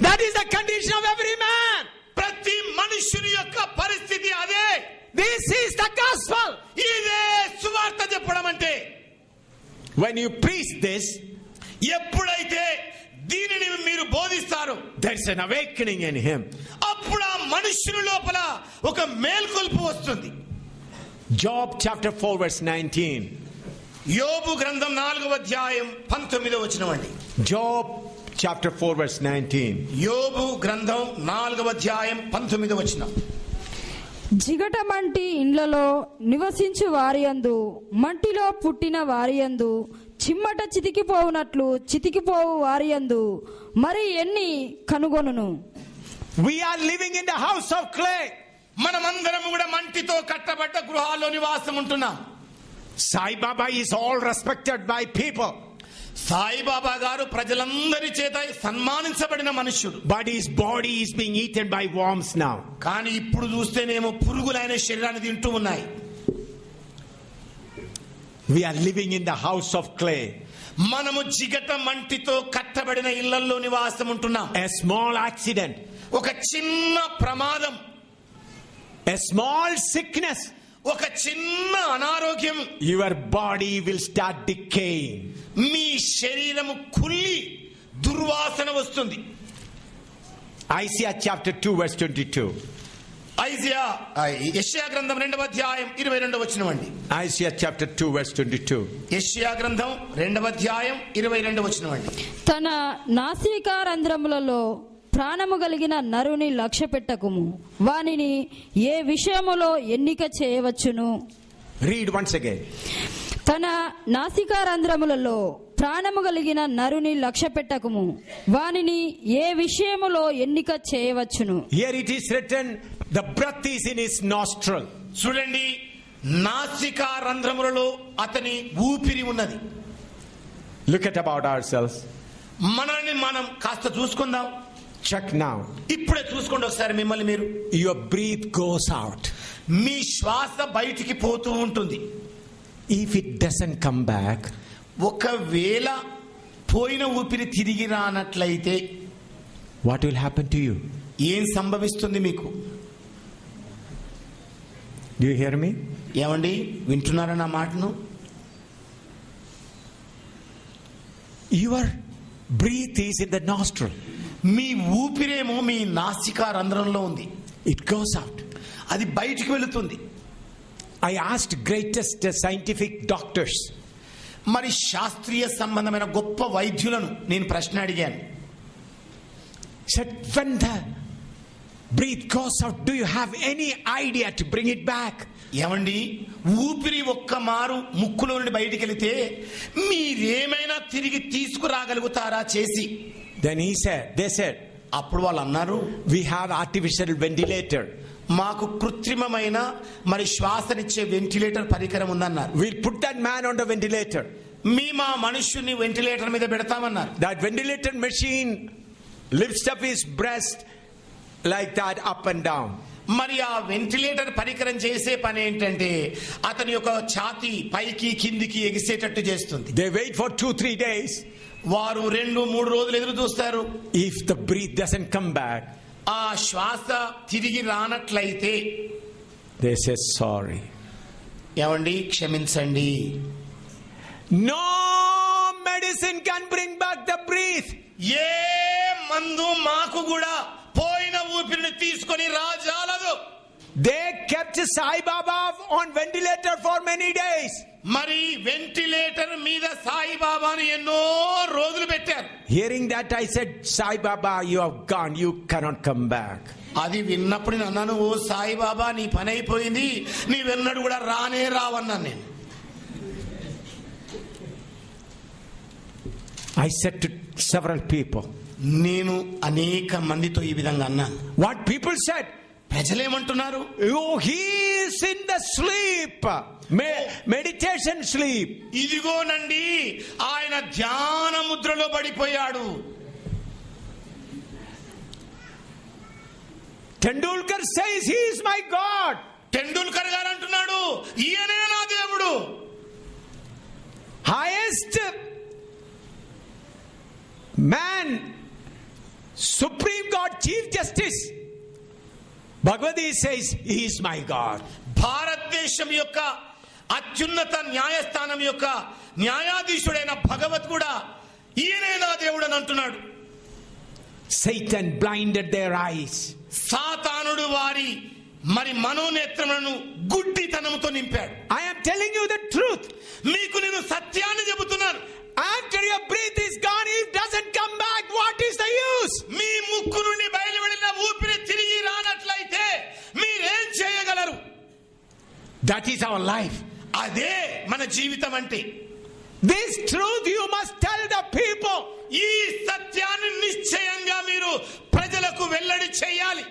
A: That is the condition of every man.
B: ప్రతి మనుష్యుని యొక్క పరిస్థితి అదే.
A: This is the gospel.
B: ఇదే సువార్త చెప్పడం అంటే.
A: When you preach this,
B: ఎప్పుడైతే దీనిని మీరు బోధిస్తారో,
A: there is an awakening in him.
B: అప్పుడు ఆ మనుష్యుని లోపల ఒక మేల్కొల్పు వస్తుంది.
A: Job chapter 4 verse 19.
B: యోబు గ్రంథం 4వ అధ్యాయం 19వ వచనం అండి.
A: Job chapter 4 verse 19.
B: యోబు గ్రంథం 4వ అధ్యాయం 19వ వచనం.
C: జిగటమంటి ఇండ్లలో నివసించు వారియందు, మంటిలో పుట్టిన వారియందు చిమ్మట చితికిపోవునట్లు చితికిపోవు వారియందు మరి ఎన్ని కనుగొనును.
A: We are living in the house of clay.
B: మనమందరం కూడా మంటితో కట్టబడ్డ గృహాల్లో నివాసం ఉంటున్నాం.
A: Sai Baba is all respected by people.
B: Saibaba గారు ప్రజలందరి చేత సన్మానించబడిన మనుష్యుడు.
A: But his body is being eaten by worms now.
B: కానీ ఇప్పుడు చూస్తేనేమో పురుగులు ఆయన శరీరాన్ని తింటూ ఉన్నాయి.
A: We are living in the house of clay.
B: మనము జిగట మంటితో కట్టబడిన ఇళ్లలో నివాసం ఉంటున్నాం.
A: A small accident,
B: ఒక చిన్న ప్రమాదం,
A: a small sickness,
B: ఒక చిన్న అనారోగ్యం,
A: your body will start decaying.
B: మీ శరీరము కుళ్ళి దుర్వాసన వస్తుంది.
A: Isaiah chapter 2 verse 22.
B: యెషయా గ్రంథం 2వ అధ్యాయం 22వ వచనం అండి.
A: Isaiah chapter 2 verse 22.
B: యెషయా గ్రంథం 2వ అధ్యాయం 22వ వచనం అండి.
C: తన నాసికారంధ్రములలో ప్రాణము కలిగిన నరుని లక్ష్య పెట్టకుము, వానిని ఏ విషయములో ఎన్నిక చేయవచ్చును.
A: Read once again.
C: తన నాసికారంధ్రములలో ప్రాణము కలిగిన నరుని లక్ష్య పెట్టకుము, వానిని ఏ విషయములో ఎన్నిక చేయవచ్చును.
A: Here it is written, the breath is in his nostril.
B: చూడండి, నాసికా రంధ్రములలో అతని ఊపిరి ఉన్నది.
A: Look at about ourselves.
B: మనల్ని మనం కాస్త చూసుకుందాం.
A: Check now.
B: ఇప్పుడే చూసుకోండి ఒకసారి మిమ్మల్ని మీరు.
A: Your breath goes out.
B: మీ శ్వాస బయటికి పోతూ ఉంటుంది.
A: If it doesn't come back,
B: ఒకవేళ పోయిన ఊపిరి తిరిగి రానట్లయితే
A: what will happen to you?
B: ఏం సంభవిస్తుంది మీకు?
A: Do you hear me?
B: ఏమండి, వింటున్నారా నా మాటను?
A: Your breath is in the nostril.
B: మీ ఊపిరేమో మీ నాసికా రంధ్రంలో ఉంది.
A: It goes out.
B: అది బయటికి వెళుతుంది.
A: I asked greatest scientific doctors.
B: మరి శాస్త్రీయ సంబంధమైన గొప్ప వైద్యులను నేను ప్రశ్న అడిగాను.
A: Said, when the breath goes out, do you have any idea to bring it back?
B: ఏమండి, ఊపిరి ఒక్క మారు ముక్కులో నుండి బయటికి వెళితే మీరేమైనా తిరిగి తీసుకురాగలుగుతారా చేసి?
A: Then they said,
B: అప్పుడు వాళ్ళు అన్నారు,
A: we have artificial ventilator.
B: మాకు కృత్రిమమైన మరి శ్వాసనిచ్చే వెంటిలేటర్ పరికరం ఉందన్నారు.
A: We'll put that man on the ventilator.
B: మా మనుష్యుని వెంటిలేటర్ మీద పెడతామన్నారు.
A: That ventilator machine lifts up his breast like that up and down.
B: మరి ఆ వెంటిలేటర్ పరికరం చేసే పని ఏంటంటే అతని యొక్క ఛాతీ పైకి కిందికి ఎగిసేటట్టు చేస్తుంది.
A: They wait for 2-3 days.
B: వారు 2-3 రోజులు ఎదురు చూస్తారు.
A: If the breath doesn't come back,
B: ఆ శ్వాస తిరిగి రానట్లయితే
A: they say sorry.
B: ఏమండి, క్షమించండి.
A: No medicine can bring back the breath.
B: ఏ మందు మాకు కూడా పోయిన ఊపిరిని తీసుకొని రాజాలదు.
A: They kept Sai Baba on ventilator for many days.
B: మరి వెంటిలేటర్ మీద సాయిబాబాను ఎన్నో రోజులు పెట్టారు.
A: Hearing that, I said, Sai Baba, you have gone, you cannot come back.
B: అది విన్నప్పుడు నేను అన్నాను, ఓ సాయిబాబా, నీ పని అయిపోయింది, నీ వెన్నడు కూడా రానే రావన్నాను నేను.
A: I said to several people,
B: నేను అనేక మందితో ఈ విధంగా అన్నాను.
A: what people said?
B: ప్రజలేమంటున్నారు?
A: Oh, he is in the sleep. Meditation sleep.
B: ఇదిగోనండి, ఆయన ధ్యాన ముద్రలో పడిపోయాడు.
A: Tendulkar says he is my God.
B: Tendulkar గారు అంటున్నాడు, ఈయనే నా దేవుడు.
A: Highest man, Supreme God, Chief Justice Bhagavati says he is my God.
B: భారతదేశం యొక్క అత్యున్నత న్యాయస్థానం యొక్క న్యాయాధీశుడైన భగవత్ కూడా ఈయనే నా దేవుడు అని అంటున్నాడు.
A: Satan blinded their eyes.
B: సాతానుడు వారి మరి మనోనేత్రములను గుడ్డితనంతో నింపాడు.
A: I am telling you the truth.
B: మీకు నేను సత్యాన్ని చెబుతున్నాను.
A: After your breath is gone, it doesn't come back. What is the use?
B: మీ ముక్కు నుండి బయలువెళ్ళిన ఊపిరి తిరిగి రానట్లయితే మీరేం చేయగలరు?
A: That is our life.
B: అదే మన జీవితం అంటే.
A: This truth you must tell the people.
B: ఈ సత్యాన్ని నిశ్చయంగా మీరు ప్రజలకు వెల్లడి చేయాలి.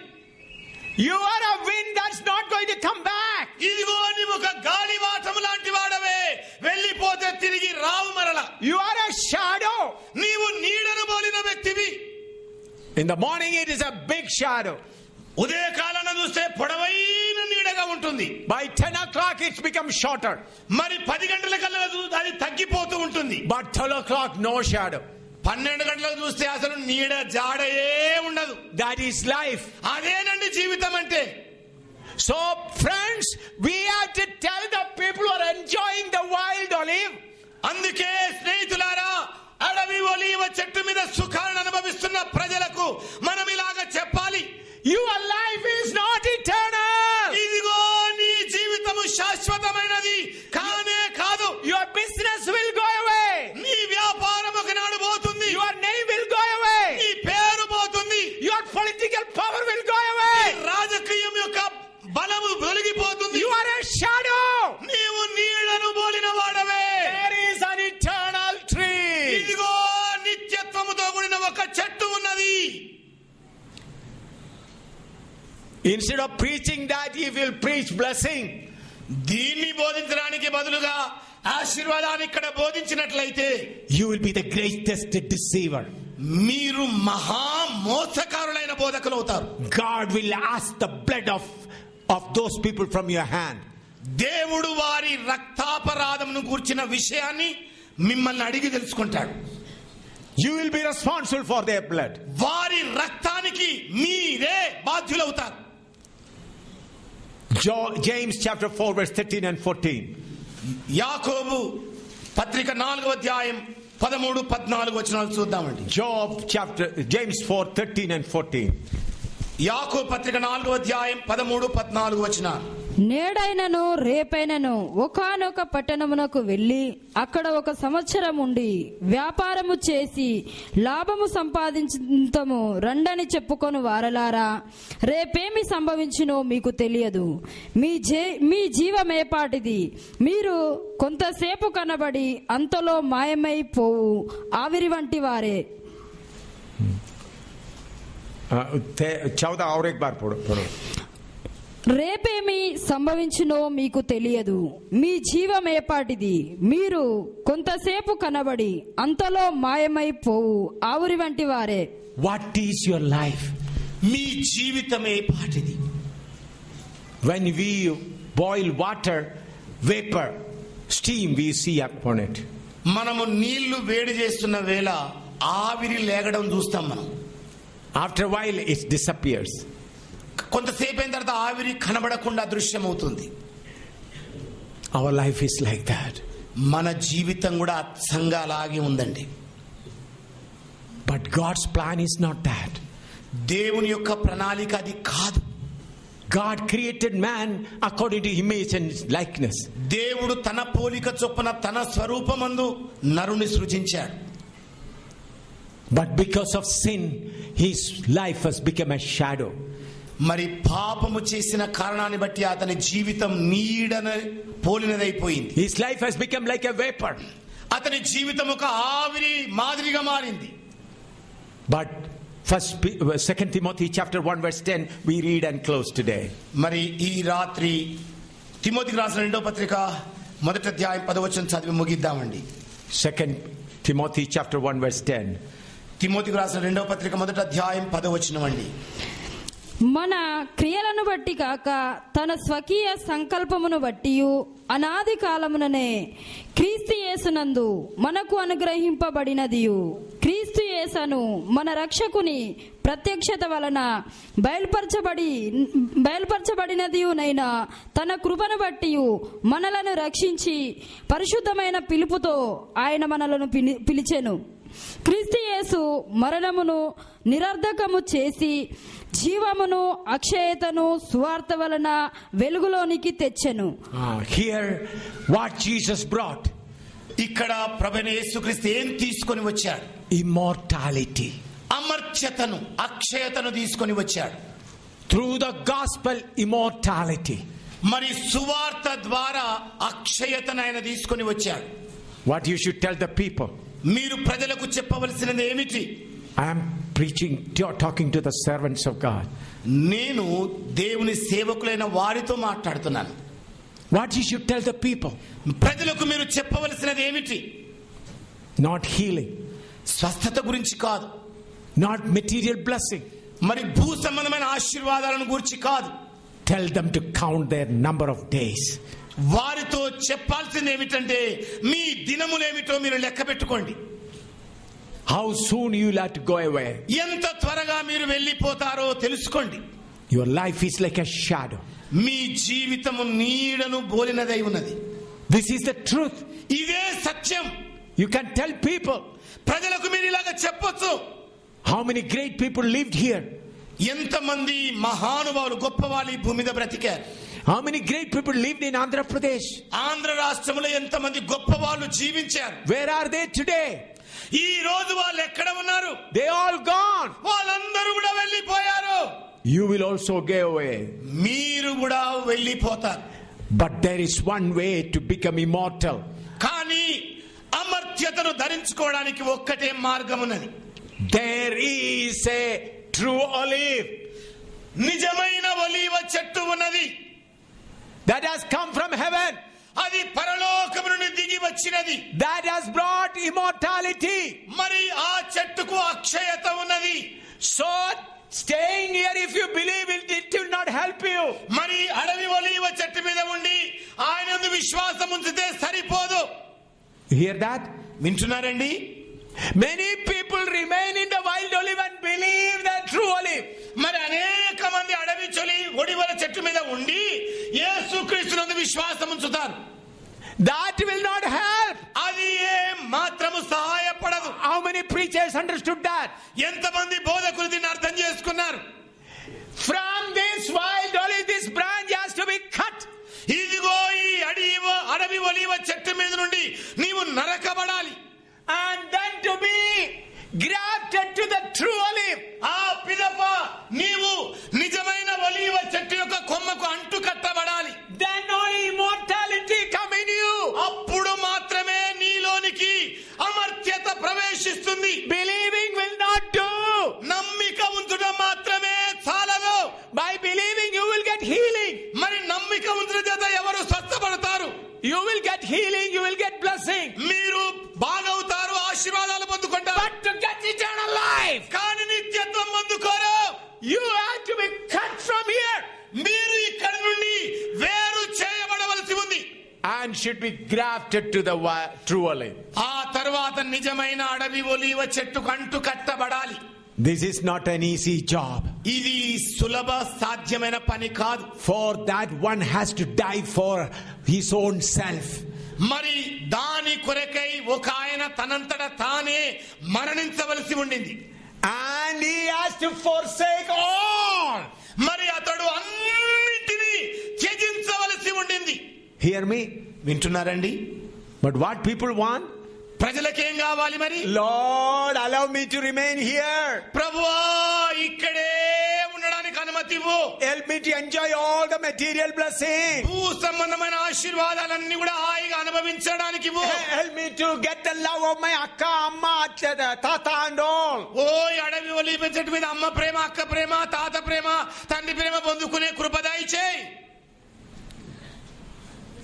A: You are a wind that's not going to come back.
B: ఇదిగో నీవు ఒక గాలివాటము లాంటి వాడవే, వెళ్ళిపోతే తిరిగి రావు మరల.
A: You are a shadow.
B: నీవు నీడను పోలిన వ్యక్తివి.
A: In the morning it is a big shadow.
B: ఉదయకాలాన చూస్తే పొడవైన నీడగా ఉంటుంది.
A: By 10 o'clock it's become shorter.
B: మరి 10 గంటలకల్లా అది తగ్గిపోతూ ఉంటుంది.
A: But 12 o'clock no shadow.
B: 12 గంటలకు చూస్తే అసలు నీడ జాడయే ఉండదు.
A: That is life.
B: అదేనండి జీవితం అంటే.
A: So friends, we have to tell the people who are enjoying the wild olive.
B: అందుకే స్నేహితులారా, అడవి ఒలీవ చెట్టు మీద సుఖాలను అనుభవిస్తున్న ప్రజలకు మనం ఇలాగా చెప్పాలి.
A: Your life is not eternal.
B: ఇదిగో నీ జీవితము శాశ్వతమైనది కానే కాదు.
A: Your business will go away.
B: నీ వ్యాపారం ఒకనాడు పోతుంది.
A: Your name will go away.
B: నీ పేరు పోతుంది.
A: Your political power will go away.
B: రాజకీయం యొక్క బలము వెలిగిపోతుంది.
A: You are a shadow.
B: నీవు నీళ్లను పోలిన వాడవే.
A: There is an eternal tree.
B: ఇదిగో నిత్యత్వముతో కూడిన ఒక చెట్టు ఉన్నది.
A: Instead of preaching that, he will preach blessing.
B: దీన్ని బోధించడానికి బదులుగా ఆశీర్వాదాన్ని ఇక్కడ బోధించినట్లయితే
A: You will be the greatest deceiver.
B: మీరు మహా మోసకారులైన బోధకులు అవుతారు.
A: God will ask the blood of those people from your hand.
B: దేవుడు వారి రక్తాపరాధమును గూర్చిన విషయాన్ని మిమ్మల్ని అడిగి తెలుసుకుంటాడు.
A: You will be responsible for their blood.
B: వారి రక్తానికి మీరే బాధ్యులవుతారు.
A: James chapter 4 verse 13 and 14.
B: యాకోబు పత్రిక 4వ అధ్యాయం 13, 14 వచనాలు చూద్దామండి.
A: James 4 13 and 14.
B: యాకోబు పత్రిక 4వ అధ్యాయం 13, 14 వచనాలు.
C: నేడైనను రేపైనను ఒకానొక పట్టణమునకు వెళ్ళి అక్కడ 1 సంవత్సరం ఉండి వ్యాపారము చేసి లాభము సంపాదించుతము రండని చెప్పుకొని వారలారా, రేపేమి సంభవించునో మీకు తెలియదు. మీ జీవమేపాటిది. మీరు కొంతసేపు కనబడి అంతలో మాయమైపోవు ఆవిరి వంటి వారే.
A: 14 और एक बार पढ़ो.
C: రేపేమి సంభవించునో మీకు తెలియదు. మీ జీవమేపాటిది. మీరు కొంతసేపు కనబడి అంతలో మాయమైపోవు ఆవురి వంటి వారే.
A: What is your life?
B: Me జీవితమేపాటిది.
A: When we boil water, vapor, steam we see upon it.
B: మనము నీళ్లు వేడి చేస్తున్న వేళ ఆవిరి లేగడం చూస్తాం మనం.
A: After a while it disappears.
B: కొంతసేపు అయిన తర్వాత ఆవిరి కనబడకుండా దృశ్యమవుతుంది.
A: Our life is like that.
B: మన జీవితం కూడా అచ్చంగా అలాగే ఉందండి.
A: But God's plan is not that.
B: దేవుని యొక్క ప్రణాళిక అది కాదు.
A: God created man according to image and likeness.
B: దేవుడు తన పోలిక చొప్పున తన స్వరూపమందు నరుని సృజించాడు.
A: But because of sin, his life has become a shadow.
B: మరి పాపము చేసిన కారణాన్ని బట్టి అతని జీవితం నీడన పోలినదైపోయింది.
A: His life has become like a vapor.
B: అతని జీవితం ఒక ఆవిరి మాదిరిగా మారింది.
A: But 2 Timothy chapter 1 verse 10 we read and close today.
B: మరి ఈ రాత్రి తిమోతికి రాసిన 2వ పత్రిక 1వ అధ్యాయం 10వ వచనం చదివి ముగిద్దామండి.
A: 2 Timothy chapter 1 verse 10.
B: తిమోతికి రాసిన 2వ పత్రిక 1వ అధ్యాయం 10వ వచనం అండి.
C: మన క్రియలను బట్టి కాక తన స్వకీయ సంకల్పమును బట్టి అనాది కాలముననే క్రీస్తు యేసునందు మనకు అనుగ్రహింపబడినదియు క్రీస్తు యేసును మన రక్షకుని ప్రత్యక్షత వలన బయలుపరచబడినదియునైనా తన కృపను బట్టి మనలను రక్షించి పరిశుద్ధమైన పిలుపుతో ఆయన మనలను పిలిచెను. క్రీస్తు యేసు మరణమును నిరర్ధకము చేసి జీవమును అక్షయతను సువార్త వలన వెలుగులోనికి తెచ్చెను.
A: Here what Jesus brought,
B: ఇక్కడ ప్రభువైన యేసుక్రీస్తు ఏం తీసుకొని వచ్చాడు?
A: immortality.
B: అమర్త్యతను, అక్షయతను తీసుకొని వచ్చాడు.
A: Through the gospel, immortality.
B: మరి సువార్త ద్వారా అక్షయతను ఆయన తీసుకొని వచ్చాడు.
A: What you should tell the people.
B: మీరు ప్రజలకు చెప్పవలసినది ఏమిటి?
A: I am preaching, talking to the servants of God.
B: నేను దేవుని సేవకులైన వారితో మాట్లాడుతున్నాను.
A: What you should tell the people.
B: ప్రజలకు మీరు చెప్పవలసినది ఏమిటి?
A: Not healing.
B: స్వస్థత గురించి కాదు.
A: Not material blessing.
B: మరి భూ సంబంధమైన ఆశీర్వాదాలను గురించి కాదు.
A: Tell them to count their number of days.
B: వారితో చెప్పాల్సింది ఏమిటంటే మీ దినములేమిటో మీరు లెక్క పెట్టుకోండి.
A: How soon you will have to go away.
B: ఎంత త్వరగా మీరు వెళ్ళిపోతారో తెలుసుకోండి.
A: Your life is like a shadow.
B: మీ జీవితము నీడను పోలినదై ఉన్నది.
A: This is the truth.
B: ఇదే సత్యం.
A: You can tell people.
B: ప్రజలకు మీరు ఇలాగ చెప్పొచ్చు.
A: How many great people lived here?
B: ఎంతమంది మహానుభావులు గొప్పవాళ్ళు ఈ భూమి మీద బ్రతికారు.
A: How many great people lived in Andhra Pradesh?
B: Andhra రాష్ట్రంలో ఎంతమంది గొప్పవాళ్ళు జీవించారు.
A: Where are they today?
B: ఈ రోజు వాళ్ళు ఎక్కడ ఉన్నారు?
A: They all gone.
B: వాళ్ళందరూ కూడా వెళ్ళిపోయారు.
A: You will also go away.
B: మీరు కూడా వెళ్ళిపోతారు.
A: But there is one way to become immortal.
B: కానీ అమర్త్యతను ధరించుకోవడానికి ఒక్కటే మార్గం ఉన్నది.
A: There is a true olive.
B: నిజమైన ఒలీవ చెట్టు ఉన్నది.
A: That has come from heaven.
B: అది పరలోకము నుండి దిగి వచ్చినది.
A: That has brought immortality.
B: మరి ఆ చెట్టుకు అక్షయత ఉన్నది.
A: So staying here, if you believe it will not help you.
B: మరి అడవి ఒలీవ చెట్టు మీద ఉండి ఆయన యందు విశ్వాసం ఉంచితే సరిపోదు.
A: You hear that?
B: వింటున్నారండి?
A: Many people remain in the wild olive and believe the true olive.
B: మరి అనేక మంది అడవి ఒలివ చెట్టు మీద ఉండి యేసుక్రీస్తునందు విశ్వాసం ఉంచుతారు.
A: That will not help.
B: అది ఏ మాత్రము సహాయపడదు.
A: How many preachers understood that?
B: ఎంతమంది బోధకులు దీన్ని అర్థం చేసుకున్నారు?
A: From this wild olive, this branch has to be cut.
B: ఇదిగో ఈ అడవి ఒలివ చెట్టు మీద నుండి నీవు నరకబడాలి.
A: And then to be grafted to the true olive.
B: ఆ పిదప నీవు నిజమైన ఒలివ చెట్టు యొక్క కొమ్మకు అంటు కట్టబడాలి.
A: Then only immortality come in you.
B: అప్పుడు మాత్రమే నీలోనికి అమర్త్యత ప్రవేశిస్తుంది.
A: Believing will not do.
B: నమ్మిక ఉంచడం మాత్రమే చాలదు.
A: By believing you will get healing.
B: మరి నమ్మిక ఉంచడం చేత ఎవరు స్వస్థపడతారు?
A: You will get healing, you will get blessing.
B: మీరు బాగవుతారు, ఆశీర్వాదాలు పొందుకుంటారు.
A: But to get eternal life,
B: కానీ నిత్యత్వం పొందుకోరు.
A: you have to be cut from here.
B: మీరు ఇక్కడ నుండి వేరు చేయబడవలసి ఉంది.
A: And should be grafted to the true olive.
B: ఆ తర్వాత నిజమైన అడవి ఒలీవ చెట్టుకు అంటు కట్టబడాలి.
A: This is not an easy job.
B: ఇది సులభ సాధ్యమైన పని కాదు.
A: For that one has to die for his own self.
B: మరి దాని కొరకై ఒక ఆయన తనంతట తానే మరణించవలసి ఉండింది.
A: And he has to forsake all.
B: మరి అతడు అన్నింటినీ త్యజించవలసి ఉండింది.
A: Hear me?
B: వింటున్నారండి?
A: But what people want?
B: ప్రజలకేం కావాలి మరి?
A: Lord, allow me to remain here.
B: ప్రభువా ఇక్కడే ఉండడానికి అనుమతి ఇవ్వు.
A: Help me to enjoy all the material blessings.
B: భూ సంబంధమైన ఆశీర్వాదాలన్నీ కూడా హాయిగా అనుభవించడానికి ఇవ్వు.
A: Help me to get the love of my akka, amma, tata and all.
B: ఓ అడవి ఒలీవ చెట్టు మీద అమ్మ ప్రేమ, అక్క ప్రేమ, తాత ప్రేమ, తండ్రి ప్రేమ పొందుకునే కృప దయచేయి.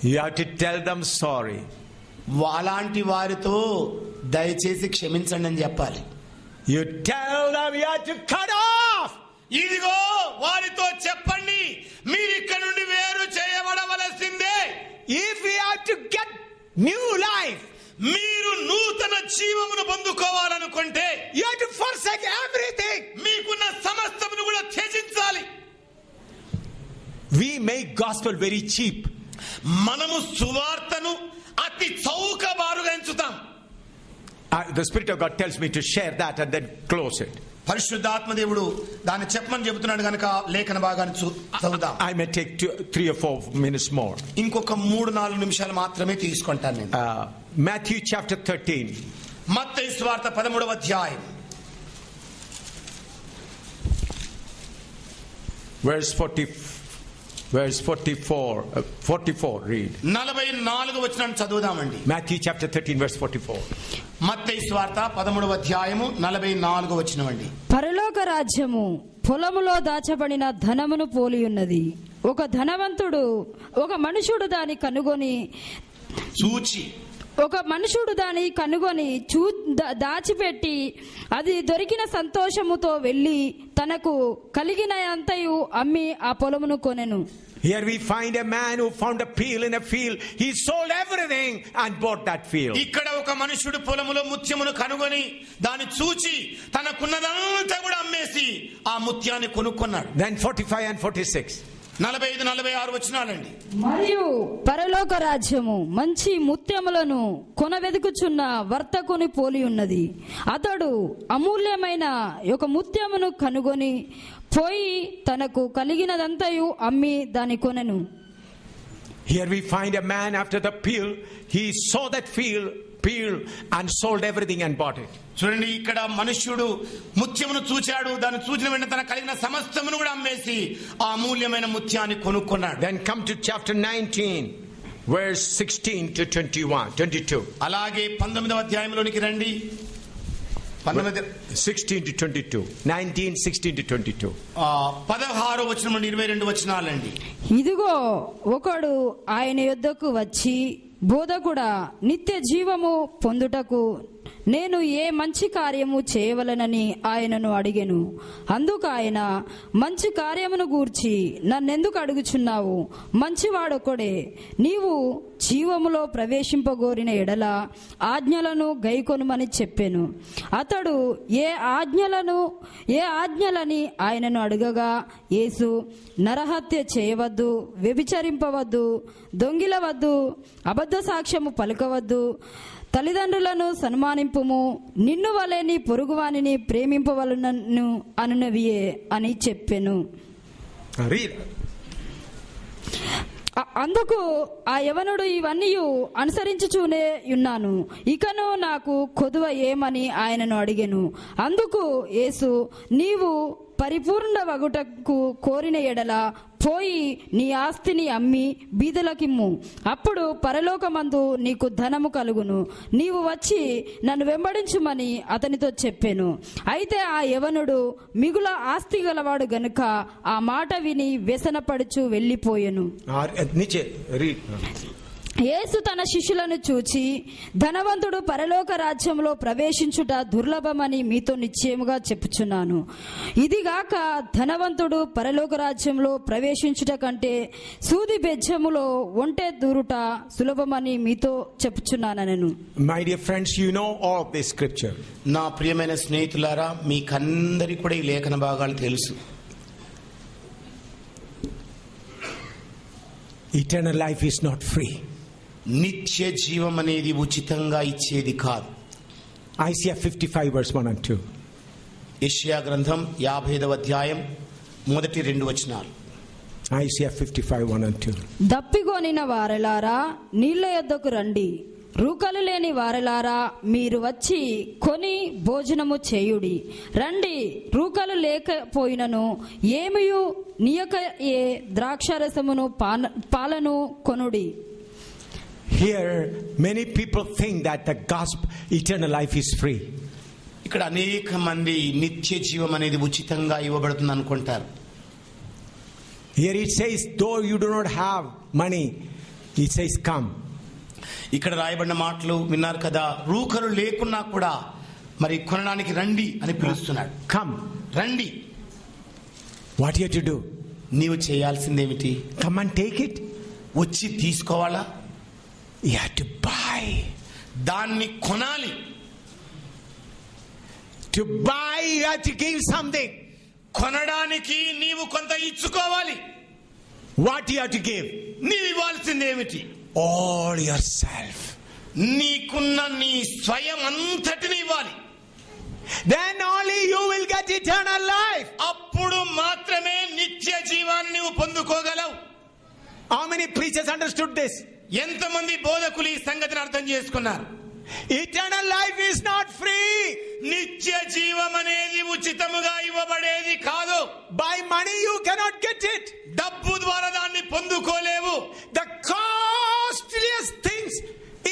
A: You have to tell them sorry.
B: అలాంటి వారితో దయచేసి క్షమించండి అని చెప్పాలి.
A: You tell them you have to cut off.
B: ఇదిగో వారితో చెప్పండి మీరు ఇక్కడ నుండి వేరు చేయబడవలసిందే.
A: If we have to get new life,
B: మీరు నూతన జీవమును పొందుకోవాలనుకుంటే
A: you have to forsake everything.
B: మీకున్న సమస్తమును కూడా త్యజించాలి.
A: We make gospel very cheap.
B: మనము సువార్తను అతి చౌకబారుగా ఎంచుతాం.
A: The Spirit of God tells me to share that and then close it.
B: పరిశుద్ధాత్మదేవుడు దాన్ని చెప్పమని చెబుతున్నాడు కనుక లేఖన భాగాన్ని చదువుదాం.
A: I may take 3 or 4 minutes more.
B: ఇంకొక 3-4 నిమిషాలు మాత్రమే తీసుకుంటాను నేను.
A: Matthew chapter 13.
B: మత్తయి సువార్త 13వ అధ్యాయం
A: verse 40. verse 44 read.
B: 44 వచనాన్ని చదువుదామండి.
A: Matthew chapter 13 verse 44.
B: మత్తయి సువార్త 13వ అధ్యాయము 44 వచనం అండి.
C: పరలోక రాజ్యము పొలములో దాచబడిన ధనమును పోలి ఉన్నది. ఒక ధనవంతుడు ఒక మనుషుడు దాన్ని కనుగొని దాచిపెట్టి అది దొరికిన సంతోషముతో వెళ్లి తనకు కలిగిన అంతయు అమ్మి ఆ పొలమును కొనెను.
A: Here we find a man who found a peel in a field. He sold everything and bought that field.
B: ఇక్కడ ఒక మనుషుడు పొలములో ముత్యమును కనుగొని దాన్ని చూచి తనకున్నదంతా కూడా అమ్మేసి ఆ ముత్యాన్ని కొనుక్కున్నాడు.
A: Then 45 and 46.
B: 45-46 వచనాలండి.
C: మరియు పరలోక రాజ్యము మంచి ముత్యములను కొనవెదుకుచున్న వర్తకుని పోలి ఉన్నది. అతడు అమూల్యమైన ఒక ముత్యమును కనుగొని పోయి తనకు కలిగినదంతయు అమ్మి దాని కొనెను.
A: Here we find a man after the peel. He saw that field and sold everything and bought it.
B: చూడండి, ఇక్కడ మనుష్యుడు ముత్యమును చూచాడు. దాన్ని చూచిన వెంటనే తన కలిగిన సమస్తమును కూడా అమ్మేసి ఆ అమూల్యమైన ముత్యాన్ని కొనుక్కున్నాడు.
A: Then come to chapter 19 verse 16 to 22.
B: అలాగే 19వ అధ్యాయంలోనికి రండి.
A: 16 to 22. 19, 16 to 22.
B: 16వ వచనం నుండి 22 వచనాలండి.
C: ఇదిగో ఒకడు ఆయన యొద్దకు వచ్చి, బోధకుడా, నిత్య జీవము పొందుటకు నేను ఏ మంచి కార్యము చేయవలనని ఆయనను అడిగెను. అందుకు ఆయన, మంచి కార్యమును గూర్చి నన్నెందుకు అడుగుచున్నావు? మంచివాడొక్కడే. నీవు జీవములో ప్రవేశింపగోరిన ఎడల ఆజ్ఞలను గైకొనుమని చెప్పెను. అతడు ఏ ఆజ్ఞలని ఆయనను అడగగా, యేసు, నరహత్య చేయవద్దు, వ్యభిచరింపవద్దు, దొంగిలవద్దు, అబద్ధ సాక్ష్యము పలుకవద్దు, తల్లిదండ్రులను సన్మానింపుము, నిన్ను వలె నీ పొరుగువానిని ప్రేమింపవలనను అనునవియే అని చెప్పెను. అందుకు ఆ యవనుడు, ఇవన్నీ అనుసరించుచూనే ఉన్నాను, ఇకను నాకు కొదువ ఏమని ఆయనను అడిగెను. అందుకు యేసు, నీవు పరిపూర్ణ వగుటకు కోరిన ఎడల పోయి నీ ఆస్తిని అమ్మి బీదలకిమ్ము, అప్పుడు పరలోకమందు నీకు ధనము కలుగును. నీవు వచ్చి నన్ను వెంబడించుమని అతనితో చెప్పెను. అయితే ఆ యవనుడు మిగుల ఆస్తి గలవాడు గనుక ఆ మాట విని వ్యసనపడుచు వెళ్ళిపోయెను. యేసు తన శిష్యులను చూచి, ధనవంతుడు పరలోక రాజ్యంలో ప్రవేశించుట దుర్లభమని మీతో నిశ్చయముగా చెప్పుచున్నాను. ఇదిగాక ధనవంతుడు పరలోక రాజ్యంలో ప్రవేశించుట కంటే సూది బెజ్జములో ఒంటె దూరుట సులభమని మీతో చెప్పుచున్నానను.
A: My dear friends, you know all of this scripture.
B: నా ప్రియమైన స్నేహితులారా, మీకందరికీ కూడా ఈ లేఖన భాగాలు తెలుసు.
A: Eternal life is not free.
B: నిత్య జీవం అనేది ఉచితంగా ఇచ్చేది కాదు.
A: Isaiah 55 verse 1 and 2.
B: యెషయా గ్రంథం 55వ అధ్యాయం మొదటి 2 వచనాలు.
A: Isaiah 55 1 and 2.
C: దప్పిగొనిన వారలారా నీళ్ల యొద్దకు రండి, రూకలు లేని వారలారా మీరు వచ్చి కొని భోజనము చేయుడి. రండి, రూకలు లేకపోయినను ఏమియు నియక ఏ ద్రాక్షరసమును పాలను కొనుడి.
A: Here many people think that the gospel eternal life is free.
B: ఇక్కడ అనేక మంది నిత్య జీవం అనేది ఉచితంగా ఇవ్వబడుతుంది అనుకుంటారు.
A: Here it says, though you do not have money, it says come.
B: ఇక్కడ రాయబడిన మాటలు విన్నారు కదా, రూకలు లేకున్నా కూడా మరి కొనడానికి రండి అని పిలుస్తున్నాడు.
A: Come,
B: రండి.
A: what you have to do?
B: నీవు చేయాల్సిందేమిటి?
A: Come and take it.
B: వచ్చి తీసుకోవాలా?
A: You have to buy.
B: దాన్ని కొనాలి.
A: To buy you have to give something.
B: కొనడానికి నీవు కొంత ఇచ్చుకోవాలి.
A: What you have to give?
B: నీవు ఇవ్వాల్సిందేమిటి?
A: All yourself.
B: నీకున్న నీ స్వయం అంతటిని ఇవ్వాలి.
A: Then only you will get eternal life.
B: అప్పుడు మాత్రమే నిత్య జీవాన్ని నీవు పొందుకోగలవు.
A: How many preachers understood this?
B: ఎంతమంది బోధకులు ఈ సంగతిని అర్థం చేసుకున్నారు?
A: Eternal life is not free.
B: నిత్య జీవం అనేది ఉచితముగా ఇవ్వబడేది కాదు.
A: By money you cannot get it.
B: డబ్బు ద్వారా దాన్ని పొందుకోలేవు.
A: The costliest things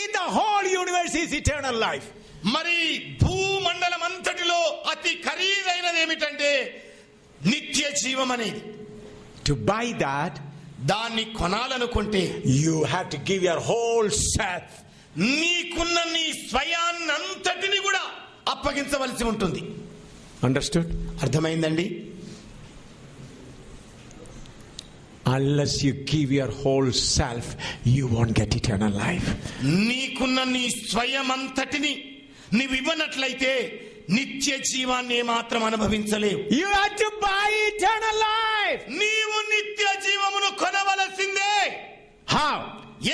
A: in the whole universe is eternal life.
B: మరి భూమండలం అంతటిలో అతి ఖరీదైనది ఏమిటంటే నిత్య జీవం అనేది.
A: To buy that,
B: దాన్ని కొనాలనుకుంటే
A: you have to give your whole self.
B: నీకున్న నీ స్వయాన్నంతటిని కూడా అప్పగించవలసి ఉంటుంది.
A: Understood?
B: అర్థమైందండి?
A: Unless you give your whole self, you won't get eternal life.
B: నీకున్న నీ స్వయమంతటిని నీవు ఇవ్వనట్లయితే నిత్య జీవాన్ని మాత్రం అనుభవించలేవు.
A: You have to buy eternal life.
B: నీవు నిత్య జీవమును కొనవలసిందే.
A: How?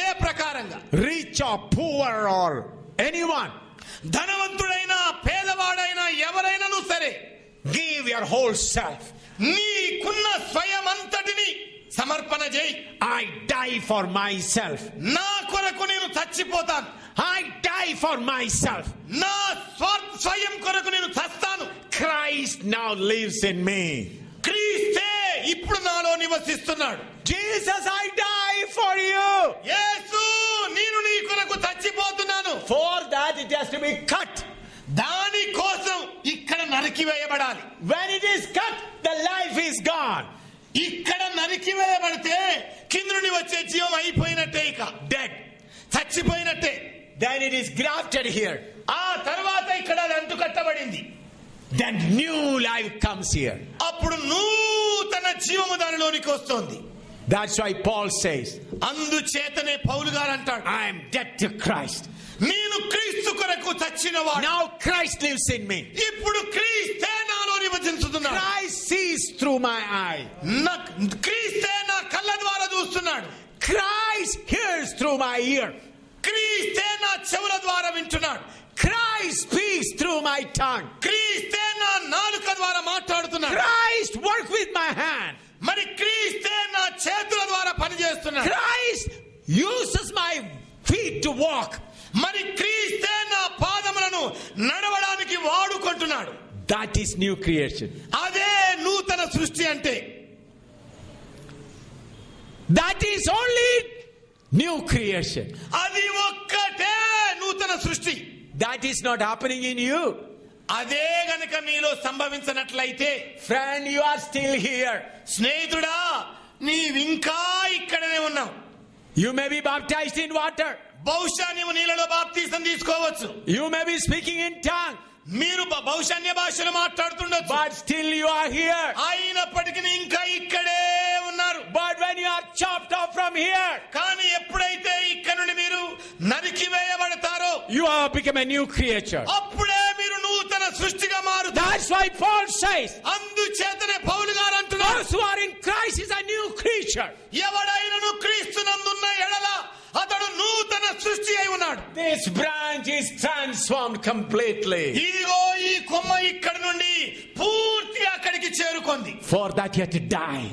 B: ఏ ప్రకారంగా?
A: Rich or poor or anyone,
B: ధనవంతుడైనా పేదవాడైనా ఎవరైనాను సరే,
A: give your whole self.
B: నీకున్న స్వయమంతటిని సమర్పణ చేయి.
A: I die for myself.
B: నా కొరకు నేను చచ్చిపోతాను.
A: I die for myself.
B: నా స్వయం కొరకు నేను చస్తాను.
A: Christ now lives in me.
B: క్రీస్తే ఇప్పుడు నాలో నివసిస్తున్నాడు.
A: Jesus, I die for you.
B: యేసు, నేను నీ కొరకు చచ్చిపోతున్నాను.
A: For that it has to be cut.
B: దాని కోసం ఇక్కడ నరికివేయబడాలి.
A: When it is cut, the life is gone.
B: ఇక్కడ నరికివేయబడితే కింద నుండి వచ్చే జీవం అయిపోయినట్టే, ఇక
A: Dead.
B: చచ్చిపోయినట్టే.
A: Then it is grafted here.
B: ఆ తర్వాత ఇక్కడ అది అంటుకట్టబడింది.
A: Then new life comes here.
B: అప్పుడు నూతన జీవము దానిలోనికి వస్తుంది.
A: That's why Paul says,
B: అందుచేతనే పౌలు గారు అంటాడు,
A: I am dead to Christ.
B: నేను క్రీస్తు కొరకు చచ్చినవాడు.
A: Now Christ lives in me.
B: ఇప్పుడు క్రీస్తే నాలో నివసించుతున్నాడు.
A: Christ sees through my eye.
B: క్రీస్తే నా కళ్ళ ద్వారా చూస్తున్నాడు.
A: Christ hears through my ear.
B: క్రీస్తే నా చెవుల ద్వారా వింటున్నాడు.
A: Christ speaks through my tongue.
B: క్రీస్తే నా నాలుక ద్వారా మాట్లాడుతున్నాడు.
A: Christ works with my hand.
B: మరి క్రీస్తే నా చేతుల ద్వారా పనిచేస్తున్నాడు.
A: Christ uses my feet to walk.
B: మరి క్రీస్తే నా పాదములను నడవడానికి వాడుకుంటున్నాడు.
A: That is new creation.
B: అదే నూతన సృష్టి అంటే.
A: That is only new creation.
B: అది ఒక్కటే నూతన సృష్టి.
A: That is not happening in you.
B: అదే గనుక మీలో సంభవించినట్లయితే,
A: Friend, you are still here.
B: స్నేహితుడా, నీవింకా ఇక్కడనే ఉన్నావు.
A: You may be baptized in water.
B: బహుశా నీవు నీళ్ళలో బాప్తీసం తీసుకోవచ్చు.
A: You may be speaking in tongue.
B: మీరు బహుశా అన్య భాషలు మాట్లాడుతుండొచ్చు.
A: But still you are here.
B: అయినప్పటికీ ఇంకా ఇక్కడే ఉన్నారు.
A: But when you are chopped off from here,
B: కానీ ఎప్పుడైతే ఇక్కడ నుండి మీరు నరికివేయబడతారో,
A: you have become a new creature.
B: అప్పుడే మీరు నూతన సృష్టిగా మారుతారు.
A: That's why Paul says,
B: అందుచేతనే పౌలు గారు అంటున్నారు,
A: those who are in Christ is a new creature.
B: ఎవడైనను క్రీస్తునందున్న ఎడల అతడు నూతన సృష్టి అయి ఉన్నాడు.
A: This branch is transformed completely.
B: ఇదిగో ఈ కొమ్మ ఇక్కడ నుండి పూర్తి అక్కడికి చేరుకుంది.
A: For that you have to die.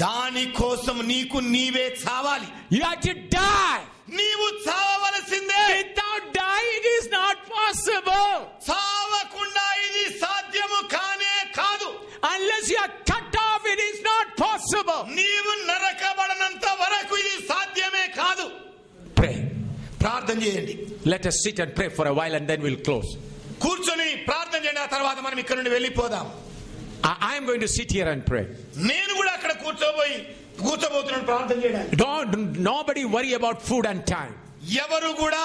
B: దాని కోసం నీకు నీవే చావాలి.
A: You have to die.
B: నీవు చావవలసిందే.
A: Without dying it is not possible.
B: చావకుండా ఇది సాధ్యము కానే కాదు.
A: Unless you are cut off it is not possible.
B: నీవు నరకబడనంత వరకు ఇది సాధ్యమే కాదు.
A: Pray.
B: ప్రార్థన చేయండి.
A: Let us sit and pray for a while and then we'll close.
B: కూర్చొని ప్రార్థన చేయండి. ఆ తర్వాత మనం ఇక్కడ నుండి వెళ్ళిపోదాం.
A: I am going to sit here and pray.
B: నేను కూడా అక్కడ కూర్చోబోతున్నాను ప్రార్థన చేయడానికి.
A: Nobody worry about food and time.
B: ఎవరు కూడా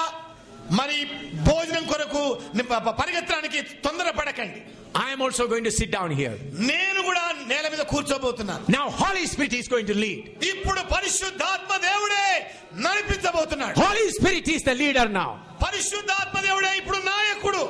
B: మరి భోజనం కొరకు పరిగెత్తడానికి తొందరపడకండి.
A: I am also going to sit down here.
B: నేను కూడా నేల మీద కూర్చోబోతున్నాను.
A: Now Holy Spirit is going to lead.
B: ఇప్పుడు పరిశుద్ధాత్మ దేవుడే నడిపించబోతున్నాడు.
A: Holy Spirit is the leader now.
B: పరిశుద్ధాత్మ దేవుడే ఇప్పుడు నాయకుడు.